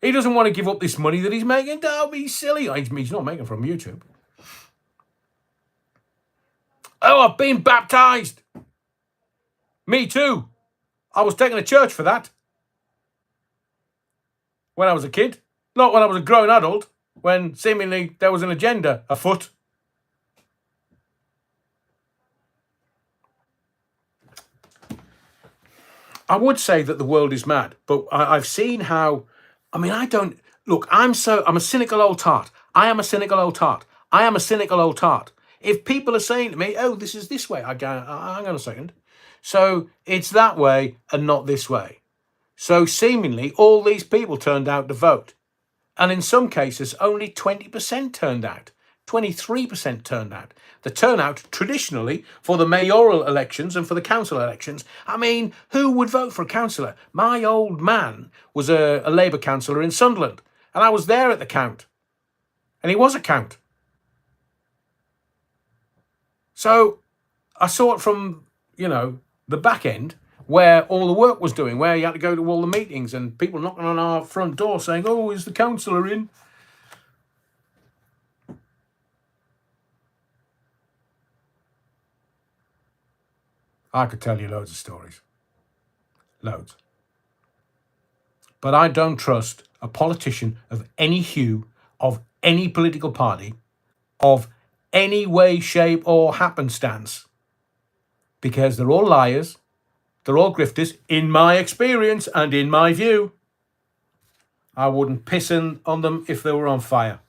He doesn't want to give up this money that he's making. Don't be silly. He's not making it from YouTube. Oh, I've been baptized. Me too. I was taken to church for that. When I was a kid. Not when I was a grown adult. When seemingly there was an agenda afoot. I would say that the world is mad. But I've seen how... I mean, I don't... Look, I'm a cynical old tart. I am a cynical old tart. I am a cynical old tart. If people are saying to me, oh, this is this way, I go, hang on a second. So it's that way and not this way. So seemingly all these people turned out to vote. And in some cases, only 20% turned out. 23% turned out. The turnout traditionally for the mayoral elections and for the council elections, I mean, who would vote for a councillor? My old man was a Labour councillor in Sunderland, and I was there at the count. And he was a count. So I saw it from, the back end where all the work was doing, where you had to go to all the meetings and people knocking on our front door saying, oh, is the councillor in? I could tell you loads of stories. Loads. But I don't trust a politician of any hue, of any political party, of any way, shape, or happenstance. Because they're all liars. They're all grifters, in my experience and in my view. I wouldn't piss on them if they were on fire.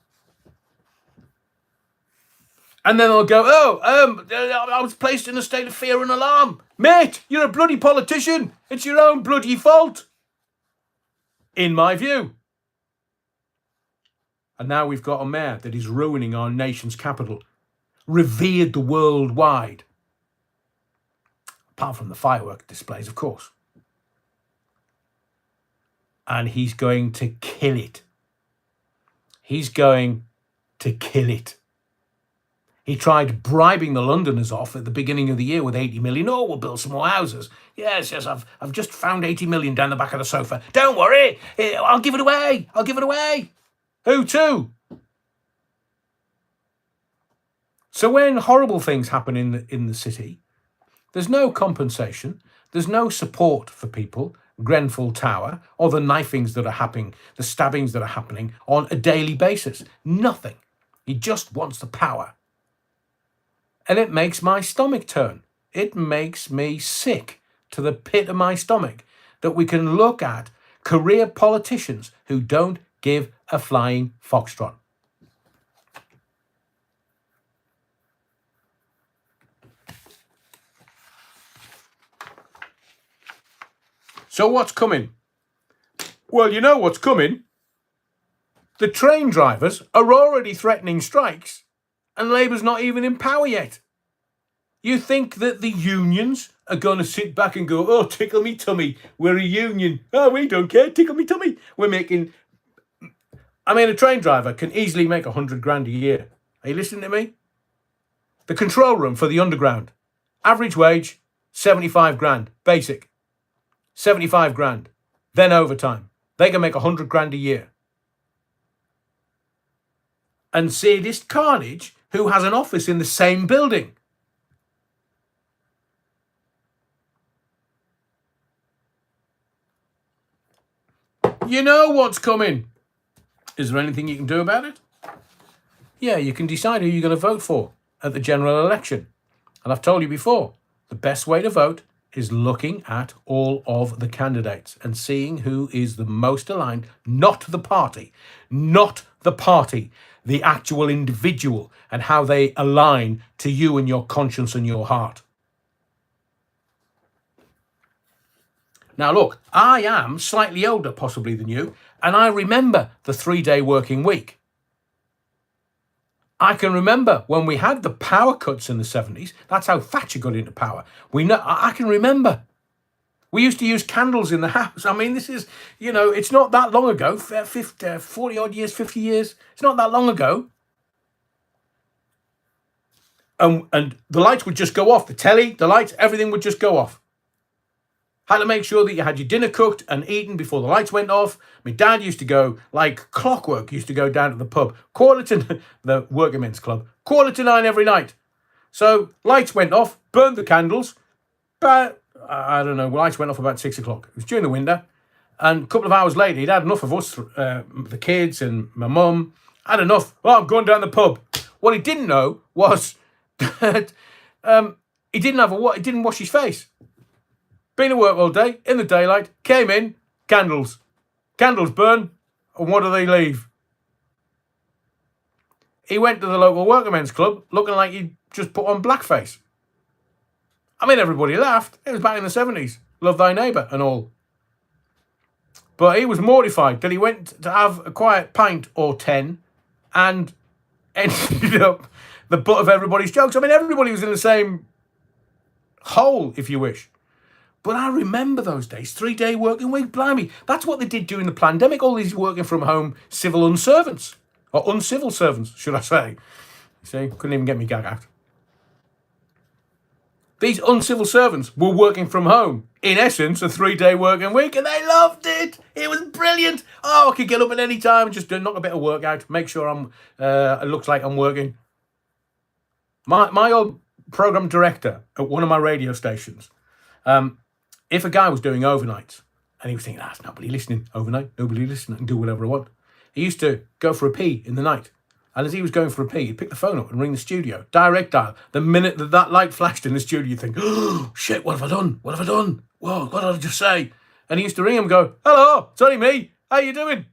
And then they'll go, I was placed in a state of fear and alarm. Mate, you're a bloody politician. It's your own bloody fault. In my view. And now we've got a mayor that is ruining our nation's capital. Revered the worldwide. Apart from the firework displays, of course. And he's going to kill it. He's going to kill it. He tried bribing the Londoners off at the beginning of the year with 80 million. Oh, we'll build some more houses. Yes, I've just found 80 million down the back of the sofa. Don't worry, I'll give it away. I'll give it away. Who to? So when horrible things happen in the city, there's no compensation. There's no support for people. Grenfell Tower, or the knifings that are happening, the stabbings that are happening on a daily basis. Nothing. He just wants the power. And it makes my stomach turn. It makes me sick to the pit of my stomach that we can look at career politicians who don't give a flying foxtrot. So what's coming? Well, you know what's coming. The train drivers are already threatening strikes. And Labour's not even in power yet. You think that the unions are going to sit back and go, oh, tickle me tummy. We're a union. Oh, we don't care. Tickle me tummy. A train driver can easily make 100 grand a year. Are you listening to me? The control room for the underground. Average wage, 75 grand. Basic. 75 grand. Then overtime. They can make 100 grand a year. And sadist carnage, who has an office in the same building. You know what's coming. Is there anything you can do about it? Yeah, you can decide who you're going to vote for at the general election. And I've told you before, the best way to vote is looking at all of the candidates and seeing who is the most aligned, not the party, the actual individual, and how they align to you and your conscience and your heart. Now look, I am slightly older possibly than you, and I remember the 3-day working week. I can remember when we had the power cuts in the 70s. That's how Thatcher got into power. I can remember. We used to use candles in the house. I mean, this is, it's not that long ago, 40 odd years, 50 years. It's not that long ago. And the lights would just go off. The telly, the lights, everything would just go off. Had to make sure that you had your dinner cooked and eaten before the lights went off. My dad used to go, like clockwork, used to go down to the pub, the working men's club, 8:45 every night. So lights went off, burned the candles, but I don't know, lights went off about 6 o'clock. It was during the winter. And a couple of hours later, he'd had enough of us, the kids and my mum, had enough. Well, I'm going down the pub. What he didn't know was that he didn't wash his face. Been at work all day, in the daylight, came in, candles. Candles burn, and what do they leave? He went to the local workmen's club looking like he'd just put on blackface. I mean, everybody laughed. It was back in the 70s. Love thy neighbour and all. But he was mortified that he went to have a quiet pint or 10 and ended up the butt of everybody's jokes. I mean, everybody was in the same hole, if you wish. But I remember those days, 3-day working week, blimey. That's what they did during the pandemic, all these working from home civil unservants. Or uncivil servants, should I say. You see, couldn't even get me gag out. These uncivil servants were working from home. In essence, a 3-day working week, and they loved it. It was brilliant. Oh, I could get up at any time and just knock a bit of work out, make sure it looks like I'm working. My old program director at one of my radio stations, if a guy was doing overnights and he was thinking, there's nobody listening overnight, nobody listening, I can do whatever I want. He used to go for a pee in the night. And as he was going for a pee, he'd pick the phone up and ring the studio. Direct dial. The minute that light flashed in the studio, you'd think, oh, shit, what have I done? What have I done? Whoa, what did I just say? And he used to ring him and go, hello, it's only me. How you doing?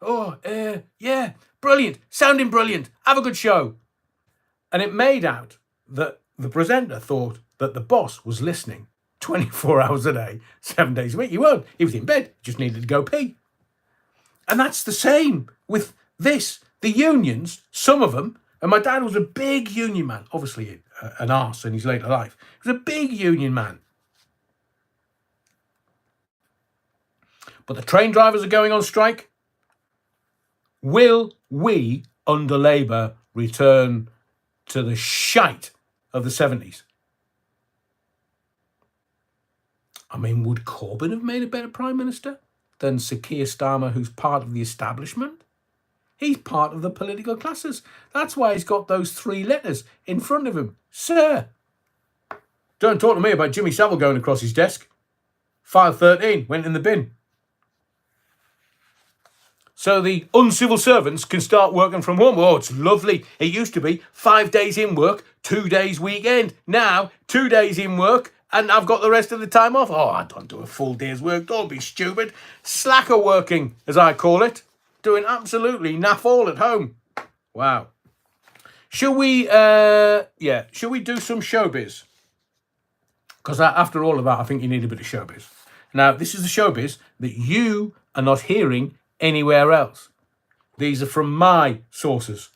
Oh, yeah, brilliant. Sounding brilliant. Have a good show. And it made out that the presenter thought that the boss was listening 24 hours a day, 7 days a week. He weren't. He was in bed. Just needed to go pee. And that's the same with this. The unions, some of them, and my dad was a big union man, obviously an arse in his later life. He was a big union man. But the train drivers are going on strike. Will we, under Labour, return to the shite of the 70s? I mean, would Corbyn have made a better Prime Minister than Sir Keir Starmer, who's part of the establishment? He's part of the political classes. That's why he's got those 3 letters in front of him. Sir. Don't talk to me about Jimmy Savile going across his desk. File 13 went in the bin. So the uncivil servants can start working from home. Oh, it's lovely. It used to be 5 days in work, 2 days weekend. Now, 2 days in work, and I've got the rest of the time off. Oh, I don't do a full day's work. Don't be stupid. Slacker working, as I call it. Doing absolutely naff all at home. Wow. Shall we do some showbiz? Because after all of that, I think you need a bit of showbiz. Now, this is the showbiz that you are not hearing anywhere else. These are from my sources.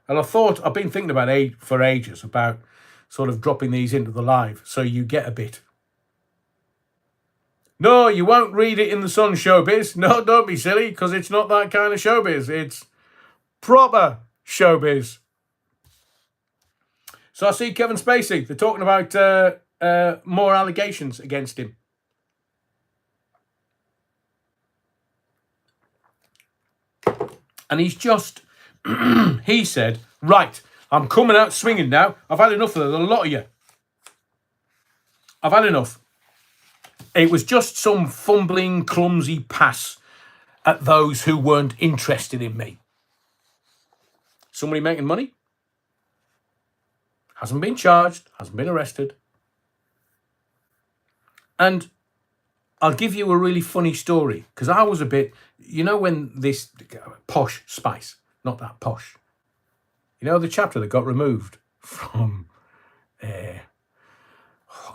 And I've been thinking about for ages about sort of dropping these into the live so you get a bit. No, you won't read it in the Sun showbiz. No, don't be silly, because it's not that kind of showbiz. It's proper showbiz. So I see Kevin Spacey. They're talking about more allegations against him. And he's just, he said, right, I'm coming out swinging now. I've had enough of it. A lot of you. I've had enough. It was just some fumbling, clumsy pass at those who weren't interested in me. Somebody making money. Hasn't been charged. Hasn't been arrested. And I'll give you a really funny story. Because I was a bit... You know when this posh Spice... Not that posh. You know the chapter that got removed from...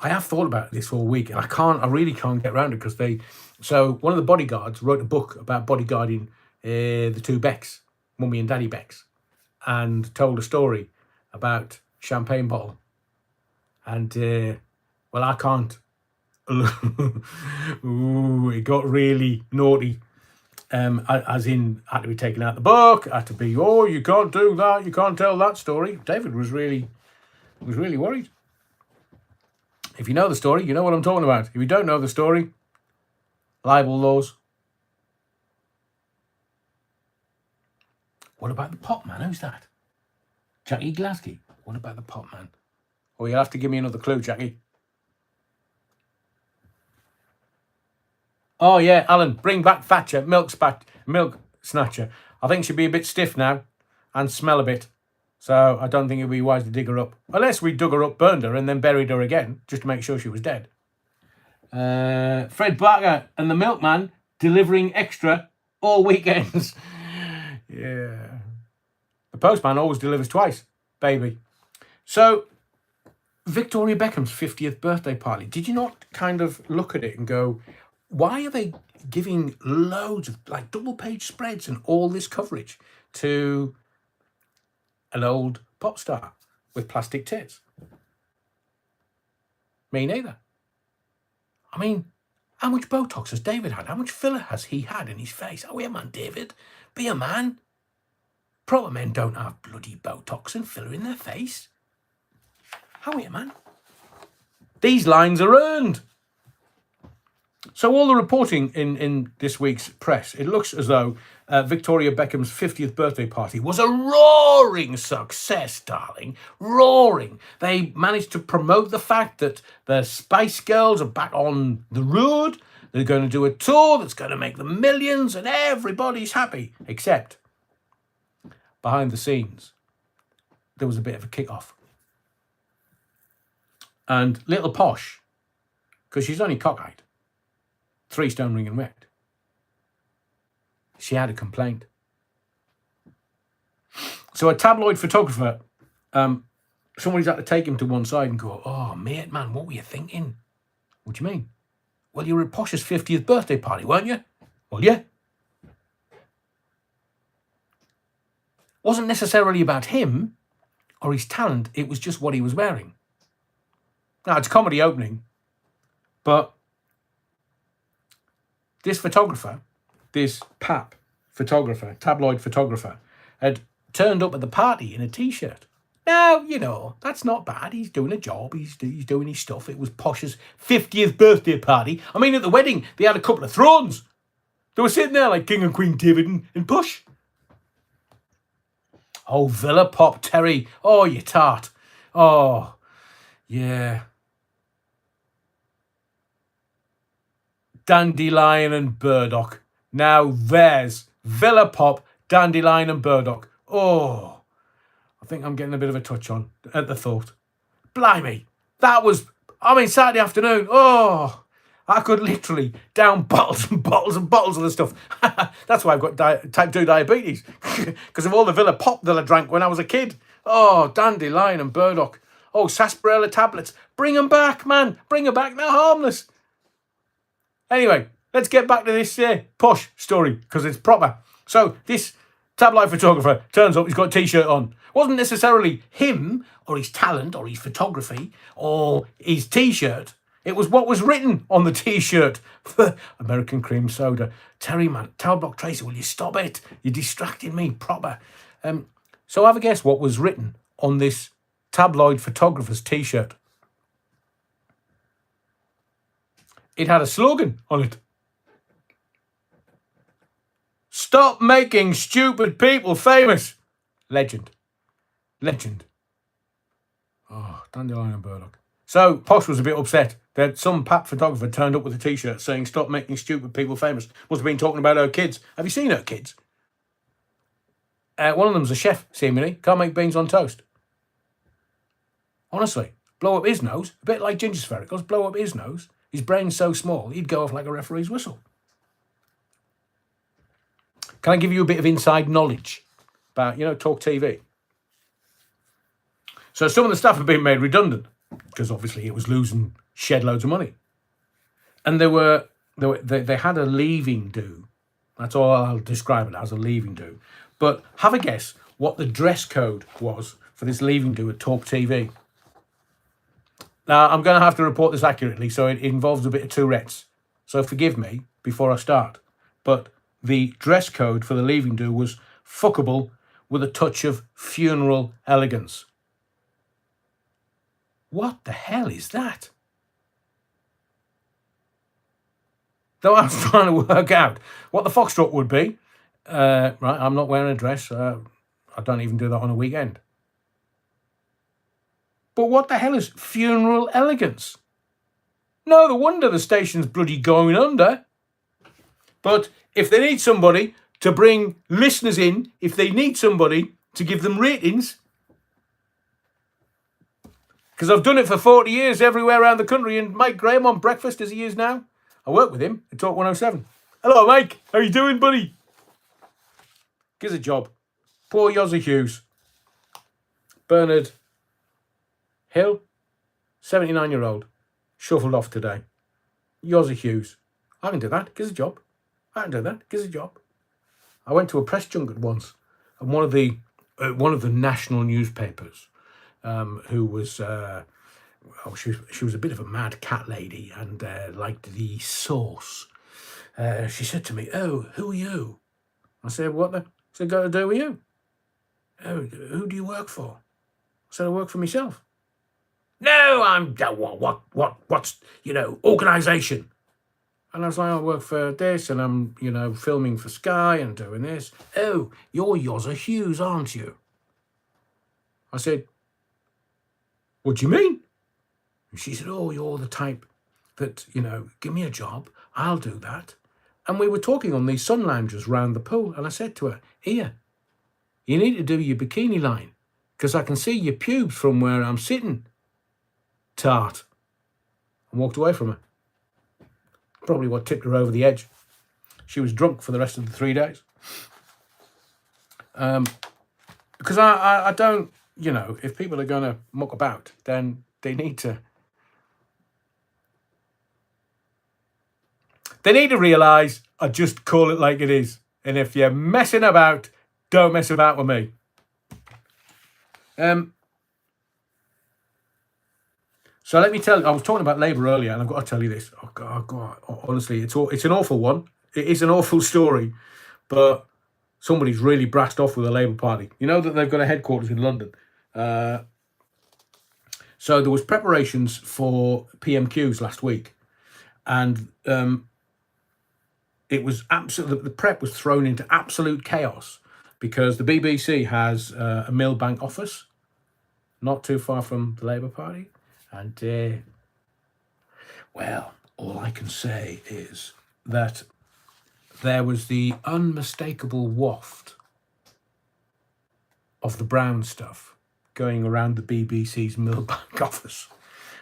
I have thought about this all week, and I really can't get around it because they... So one of the bodyguards wrote a book about bodyguarding the two Becks, Mummy and Daddy Becks, and told a story about champagne bottle. And, well, I can't. Ooh, it got really naughty. As in, had to be taken out of the book, had to be, oh, you can't do that, you can't tell that story. David was really worried. If you know the story, you know what I'm talking about. If you don't know the story, libel laws. What about the pop man? Who's that? Jackie Glasky. What about the pop man? Oh, you'll have to give me another clue, Jackie. Oh, yeah, Alan, bring back Thatcher, milk snatcher. I think she'd be a bit stiff now and smell a bit. So I don't think it'd be wise to dig her up. Unless we dug her up, burned her, and then buried her again, just to make sure she was dead. Fred Barker and the milkman delivering extra all weekends. Yeah. The postman always delivers twice, baby. So, Victoria Beckham's 50th birthday party. Did you not kind of look at it and go, why are they giving loads of like double page spreads and all this coverage to an old pop star with plastic tits? Me neither. I mean, how much Botox has David had? How much filler has he had in his face? Oh, yeah, man, David. Be a man. Proper men don't have bloody Botox and filler in their face. How are you, man? These lines are earned. So all the reporting in this week's press, it looks as though Victoria Beckham's 50th birthday party was a roaring success, darling. Roaring. They managed to promote the fact that the Spice Girls are back on the road. They're going to do a tour that's going to make them millions and everybody's happy. Except, behind the scenes, there was a bit of a kick-off. And little Posh, because she's only cockeyed, 3 stone ring and wrecked, she had a complaint. So a tabloid photographer, somebody's had to take him to one side and go, oh, mate, man, what were you thinking? What do you mean? Well, you were at Posh's 50th birthday party, weren't you? Well, yeah. Wasn't necessarily about him or his talent, it was just what he was wearing. Now, it's a comedy opening, but this photographer, this pap photographer, tabloid photographer, had turned up at the party in a T-shirt. Now, you know, that's not bad. He's doing a job. He's doing his stuff. It was Posh's 50th birthday party. I mean, at the wedding, they had a couple of thrones. They were sitting there like King and Queen David and Posh. Oh, Villa Pop Terry. Oh, you tart. Oh, yeah. Dandelion and Burdock. Now there's Villa Pop, Dandelion and Burdock. Oh, I think I'm getting a bit of a touch on at the thought. Blimey, that was, Saturday afternoon. Oh, I could literally down bottles and bottles and bottles of the stuff. That's why I've got type 2 diabetes. Because of all the Villa Pop that I drank when I was a kid. Oh, Dandelion and Burdock. Oh, sarsaparilla tablets. Bring them back, man. Bring them back. They're harmless. Anyway, let's get back to this Posh story, because it's proper. So, this tabloid photographer turns up, he's got a T-shirt on. Wasn't necessarily him, or his talent, or his photography, or his T-shirt. It was what was written on the T-shirt. American cream soda. Terry, man, Tower Block Tracy, will you stop it? You're distracting me, proper. So have a guess what was written on this tabloid photographer's T-shirt. It had a slogan on it. Stop making stupid people famous. Legend. Legend. Oh, Dandelion and Burdock. So, Posh was a bit upset that some pap photographer turned up with a T-shirt saying, "Stop making stupid people famous." Must have been talking about her kids. Have you seen her kids? One of them's a chef, seemingly. Can't make beans on toast. Honestly, blow up his nose, a bit like Ginger Sphericals, blow up his nose. His brain's so small, he'd go off like a referee's whistle. Can I give you a bit of inside knowledge about, Talk TV? So some of the staff have been made redundant because obviously it was losing shed loads of money. And they had a leaving do. That's all I'll describe it as, a leaving do. But have a guess what the dress code was for this leaving do at Talk TV. Now, I'm going to have to report this accurately, so it involves a bit of Tourette's. So forgive me before I start. But the dress code for the leaving do was fuckable with a touch of funeral elegance. What the hell is that? Though I was trying to work out what the foxtrot would be. Right, I'm not wearing a dress. I don't even do that on a weekend. But what the hell is funeral elegance? No wonder the station's bloody going under. But if they need somebody to bring listeners in, if they need somebody to give them ratings, because I've done it for 40 years everywhere around the country, and Mike Graham on breakfast as he is now, I work with him at Talk 107. Hello, Mike. How you doing, buddy? Gives a job. Poor Yozza Hughes. Bernard Hill, 79-year-old, shuffled off today. Yozza Hughes. I can do that. Gives a job. I can do that. Gives a job. I went to a press junket once, and one of the national newspapers, who was she was a bit of a mad cat lady and liked the sauce. She said to me, "Oh, who are you?" I said, "What the? What's it got to do with you?" "Oh, who do you work for?" I said, "I work for myself." "No, I'm what's organisation?" And I was like, "I work for this, and I'm filming for Sky and doing this." "Oh, you're Yozza Hughes, aren't you?" I said, "What do you mean?" And she said, "Oh, you're the type that give me a job, I'll do that." And we were talking on these sun loungers round the pool, and I said to her, "Here, you need to do your bikini line, because I can see your pubes from where I'm sitting, tart." And walked away from her. Probably what tipped her over the edge. She was drunk for the rest of the 3 days. Because I don't, if people are going to muck about, then they need to realise I just call it like it is. And if you're messing about, don't mess about with me. So let me tell you, I was talking about Labour earlier, and I've got to tell you this. Oh God, honestly, it's an awful one. It is an awful story, but somebody's really brassed off with the Labour Party. You know that they've got a headquarters in London. So there was preparations for PMQs last week, and it was the prep was thrown into absolute chaos because the BBC has a Millbank office not too far from the Labour Party. And, well, all I can say is that there was the unmistakable waft of the brown stuff going around the BBC's Millbank office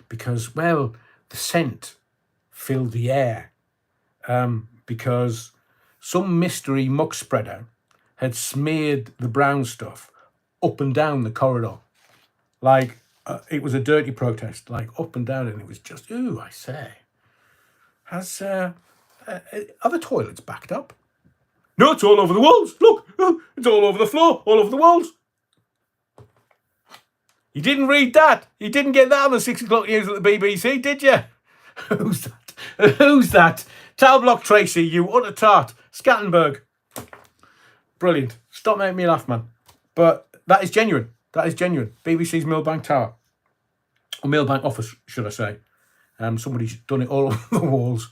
because, well, the scent filled the air because some mystery muck spreader had smeared the brown stuff up and down the corridor. Like, it was a dirty protest, like up and down, and it was just, ooh, I say. Are the toilets backed up? No, it's all over the walls. Look, it's all over the floor, all over the walls. You didn't read that. You didn't get that on the 6 o'clock news at the BBC, did you? Who's that? Who's that? Talblock Tracy, you utter tart. Scattenberg. Brilliant. Stop making me laugh, man. But that is genuine. That is genuine. BBC's Millbank Tower. Or Millbank office, should I say. Somebody's done it all over the walls.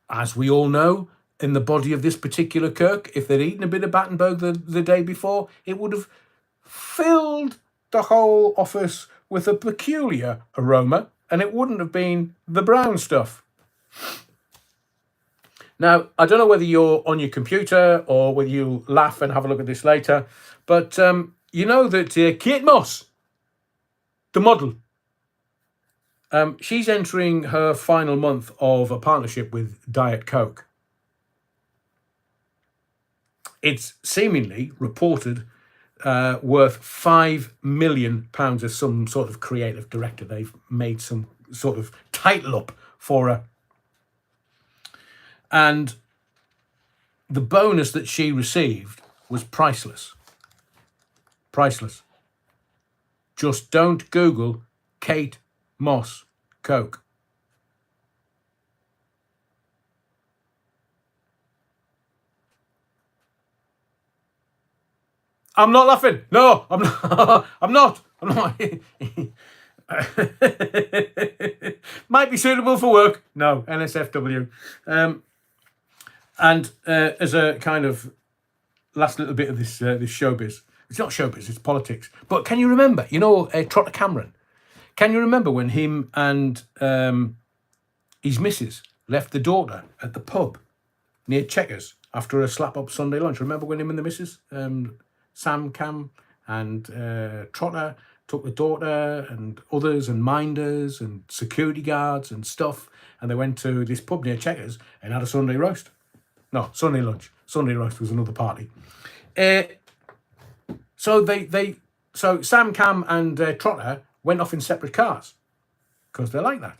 As we all know, in the body of this particular Kirk, if they'd eaten a bit of Battenberg the day before, it would have filled the whole office with a peculiar aroma, and it wouldn't have been the brown stuff. Now, I don't know whether you're on your computer or whether you'll laugh and have a look at this later, but you know that Kate Moss, the model, she's entering her final month of a partnership with Diet Coke. It's seemingly reported worth £5 million as some sort of creative director. They've made some sort of title up for her. And the bonus that she received was priceless. Priceless. Just don't Google Kate Moss Coke. I'm not laughing. No, I'm not. I'm not. I'm not. Might be suitable for work. No, NSFW. And as a kind of last little bit of this showbiz, it's not showbiz, it's politics. But can you remember, Trotter Cameron? Can you remember when him and his missus left the daughter at the pub near Checkers after a slap-up Sunday lunch? Remember when him and the missus, Sam Cam and Trotter, took the daughter and others and minders and security guards and stuff, and they went to this pub near Checkers and had a Sunday roast. No, Sunday lunch. Sunday roast was another party. So so Sam Cam and Trotter went off in separate cars because they're like that.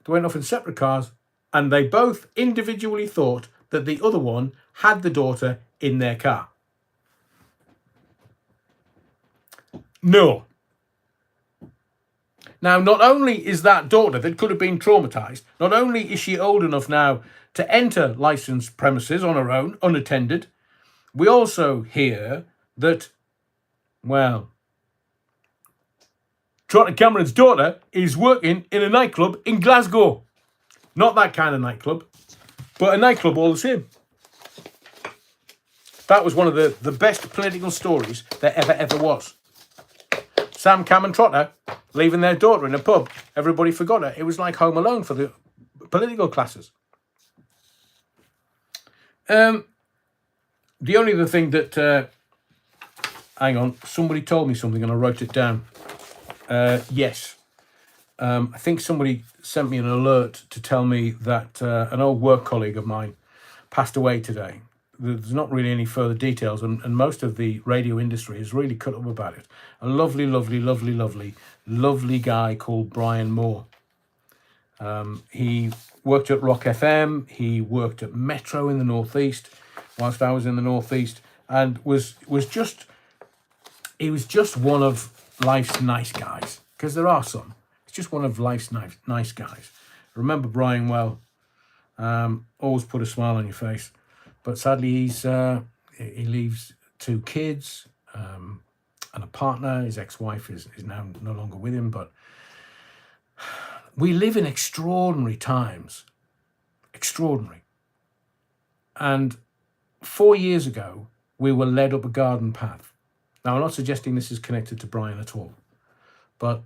They went off in separate cars, and they both individually thought that the other one had the daughter in their car. No. Now, not only is that daughter that could have been traumatised, not only is she old enough now to enter licensed premises on her own, unattended, we also hear that, well, Trotter Cameron's daughter is working in a nightclub in Glasgow. Not that kind of nightclub, but a nightclub all the same. That was one of the best political stories there ever was. Sam Cam and Trotter leaving their daughter in a pub. Everybody forgot her. It was like Home Alone for the political classes. The only other thing that... hang on. Somebody told me something and I wrote it down. Yes. I think somebody sent me an alert to tell me that an old work colleague of mine passed away today. There's not really any further details, and most of the radio industry is really cut up about it. A lovely, lovely, lovely, lovely, lovely guy called Brian Moore. He worked at Rock FM. He worked at Metro in the Northeast whilst I was in the Northeast, and was just one of life's nice guys, because there are some. It's just one of life's nice guys. I remember Brian well. Always put a smile on your face. But sadly, he leaves 2 kids and a partner. His ex-wife is now no longer with him. But we live in extraordinary times. Extraordinary. And 4 years ago, we were led up a garden path. Now, I'm not suggesting this is connected to Brian at all. But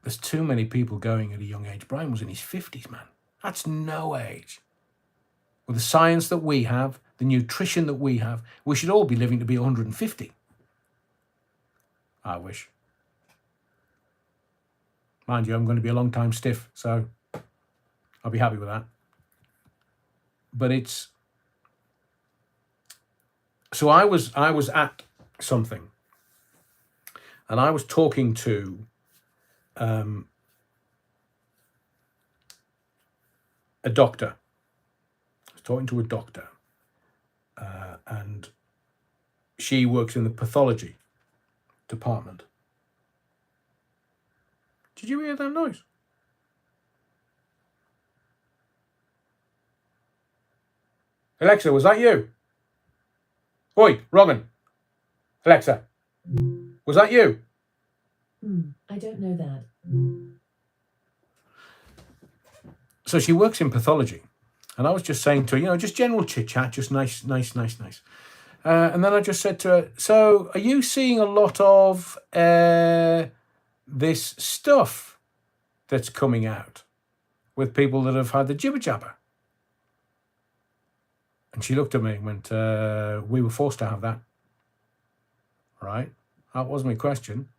there's too many people going at a young age. Brian was in his 50s, man. That's no age. With the science that we have, the nutrition that we have, we should all be living to be 150. I wish. Mind you, I'm going to be a long time stiff, so I'll be happy with that. But it's... So I was at something, and I was talking to a doctor. Talking to a doctor, and she works in the pathology department. Did you hear that noise? Alexa, was that you? Oi, Robin. Alexa, was that you? I don't know that. So she works in pathology. And I was just saying to her, just general chit-chat, just nice. And then I just said to her, so are you seeing a lot of this stuff that's coming out with people that have had the jibber jabber? And she looked at me and went, we were forced to have that. Right? That was my question.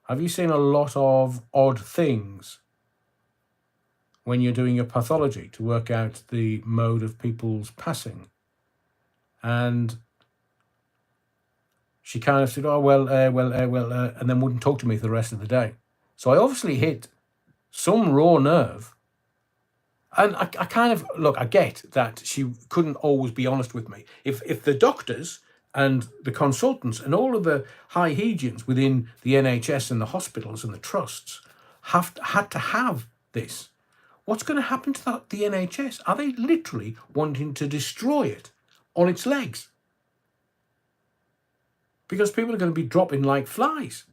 Have you seen a lot of odd things when you're doing your pathology to work out the mode of people's passing? And she kind of said, oh, well, and then wouldn't talk to me for the rest of the day. So I obviously hit some raw nerve. And I kind of, look, I get that she couldn't always be honest with me. If the doctors and the consultants and all of the high hygienists within the NHS and the hospitals and the trusts had to have this, what's going to happen to the NHS? Are they literally wanting to destroy it on its legs? Because people are going to be dropping like flies.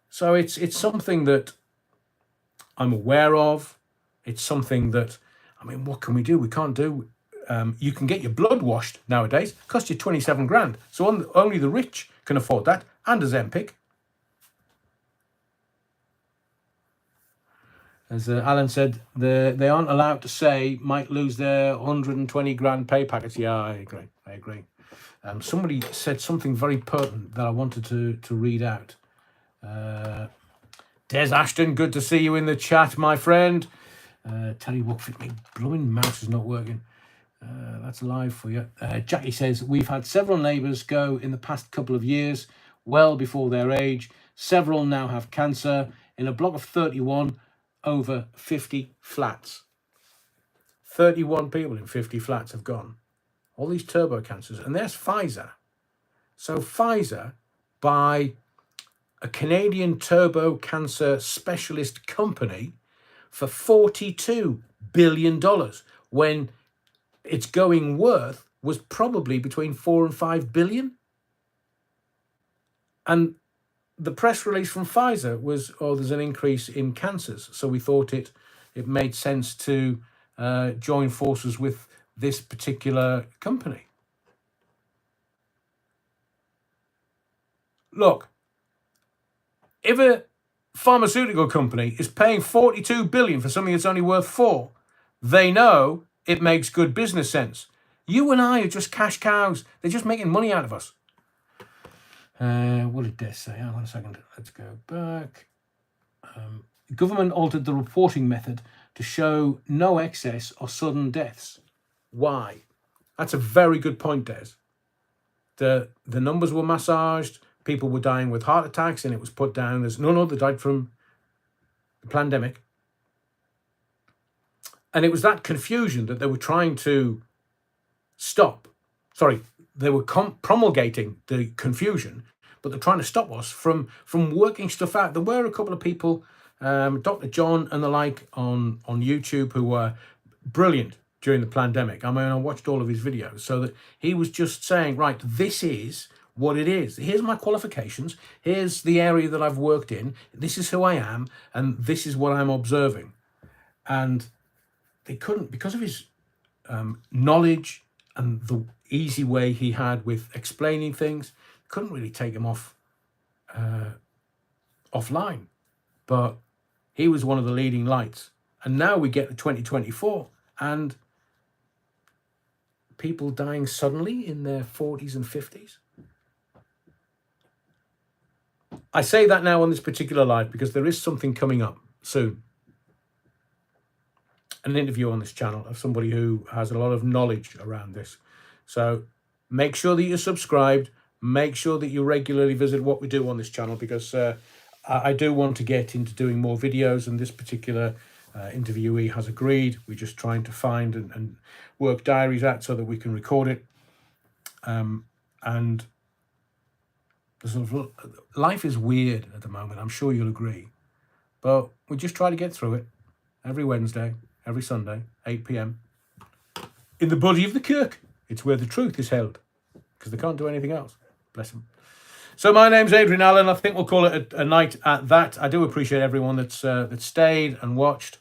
So it's something that I'm aware of. It's something that, I mean, what can we do? We can't do. You can get your blood washed nowadays. Cost you 27 grand. So only the rich can afford that. And a Zempic. As Alan said, they aren't allowed to say might lose their 120 grand pay packets. Yeah, I agree. Somebody said something very pertinent that I wanted to read out. Des Ashton, good to see you in the chat, my friend. Terry Wookford, my blooming mouse is not working. That's live for you. Jackie says, we've had several neighbours go in the past couple of years, well before their age. Several now have cancer. In a block of 31, over 50 flats. 31 people in 50 flats have gone. All these turbo cancers. And there's Pfizer. So Pfizer, by a Canadian turbo cancer specialist company, for $42 billion, when its going worth was probably between 4 and 5 billion. And the press release from Pfizer was, oh, there's an increase in cancers. So we thought it made sense to join forces with this particular company. Look, if a pharmaceutical company is paying 42 billion for something that's only worth 4, they know it makes good business sense. You and I are just cash cows. They're just making money out of us. What did Des say? Hang on a second. Let's go back. Government altered the reporting method to show no excess or sudden deaths. Why? That's a very good point, Des. The numbers were massaged. People were dying with heart attacks, and it was put down as no, they died from the pandemic. And it was that confusion that they were trying to stop. Sorry, they were promulgating the confusion, but they're trying to stop us from working stuff out. There were a couple of people, Dr. John and the like on YouTube, who were brilliant during the pandemic. I mean, I watched all of his videos, so that he was just saying, right, this is what it is. Here's my qualifications. Here's the area that I've worked in. This is who I am, and this is what I'm observing. And they couldn't, because of his knowledge and the easy way he had with explaining things, couldn't really take him offline. But he was one of the leading lights. And now we get to 2024, and people dying suddenly in their 40s and 50s. I say that now on this particular live because there is something coming up soon. An interview on this channel of somebody who has a lot of knowledge around this. So make sure that you're subscribed. Make sure that you regularly visit what we do on this channel, because I do want to get into doing more videos, and this particular interviewee has agreed. We're just trying to find and work diaries out so that we can record it. And sort of, life is weird at the moment, I'm sure you'll agree. But we just try to get through it every Wednesday, every Sunday, 8 p.m. in the body of the kirk. It's where the truth is held, because they can't do anything else. Bless them. So my name's Adrian Allen. I think we'll call it a night at that. I do appreciate everyone that's stayed and watched.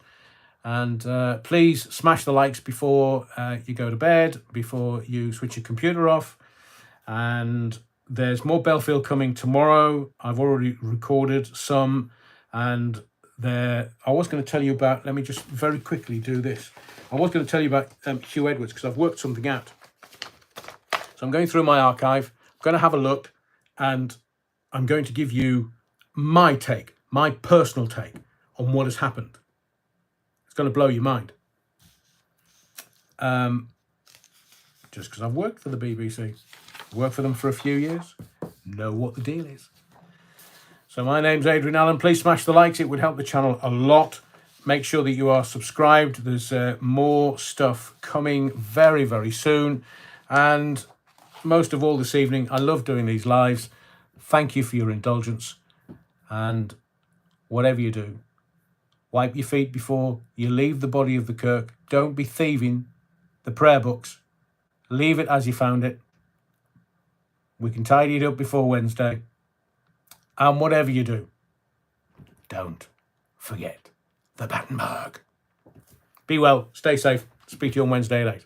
And please smash the likes before you go to bed, before you switch your computer off. And there's more Bellfield coming tomorrow. I've already recorded some, and I was going to tell you about, let me just very quickly do this. I was going to tell you about Hugh Edwards, because I've worked something out. So I'm going through my archive, I'm going to have a look, and I'm going to give you my take, my personal take on what has happened. It's going to blow your mind. Just because I've worked for the BBC, worked for them for a few years, know what the deal is. So my name's Adrian Allen. Please smash the likes. It would help the channel a lot. Make sure that you are subscribed. There's more stuff coming very, very soon. And most of all this evening, I love doing these lives. Thank you for your indulgence. And whatever you do, wipe your feet before you leave the body of the kirk. Don't be thieving the prayer books. Leave it as you found it. We can tidy it up before Wednesday. And whatever you do, don't forget the Battenberg. Be well, stay safe. Speak to you on Wednesday at 8.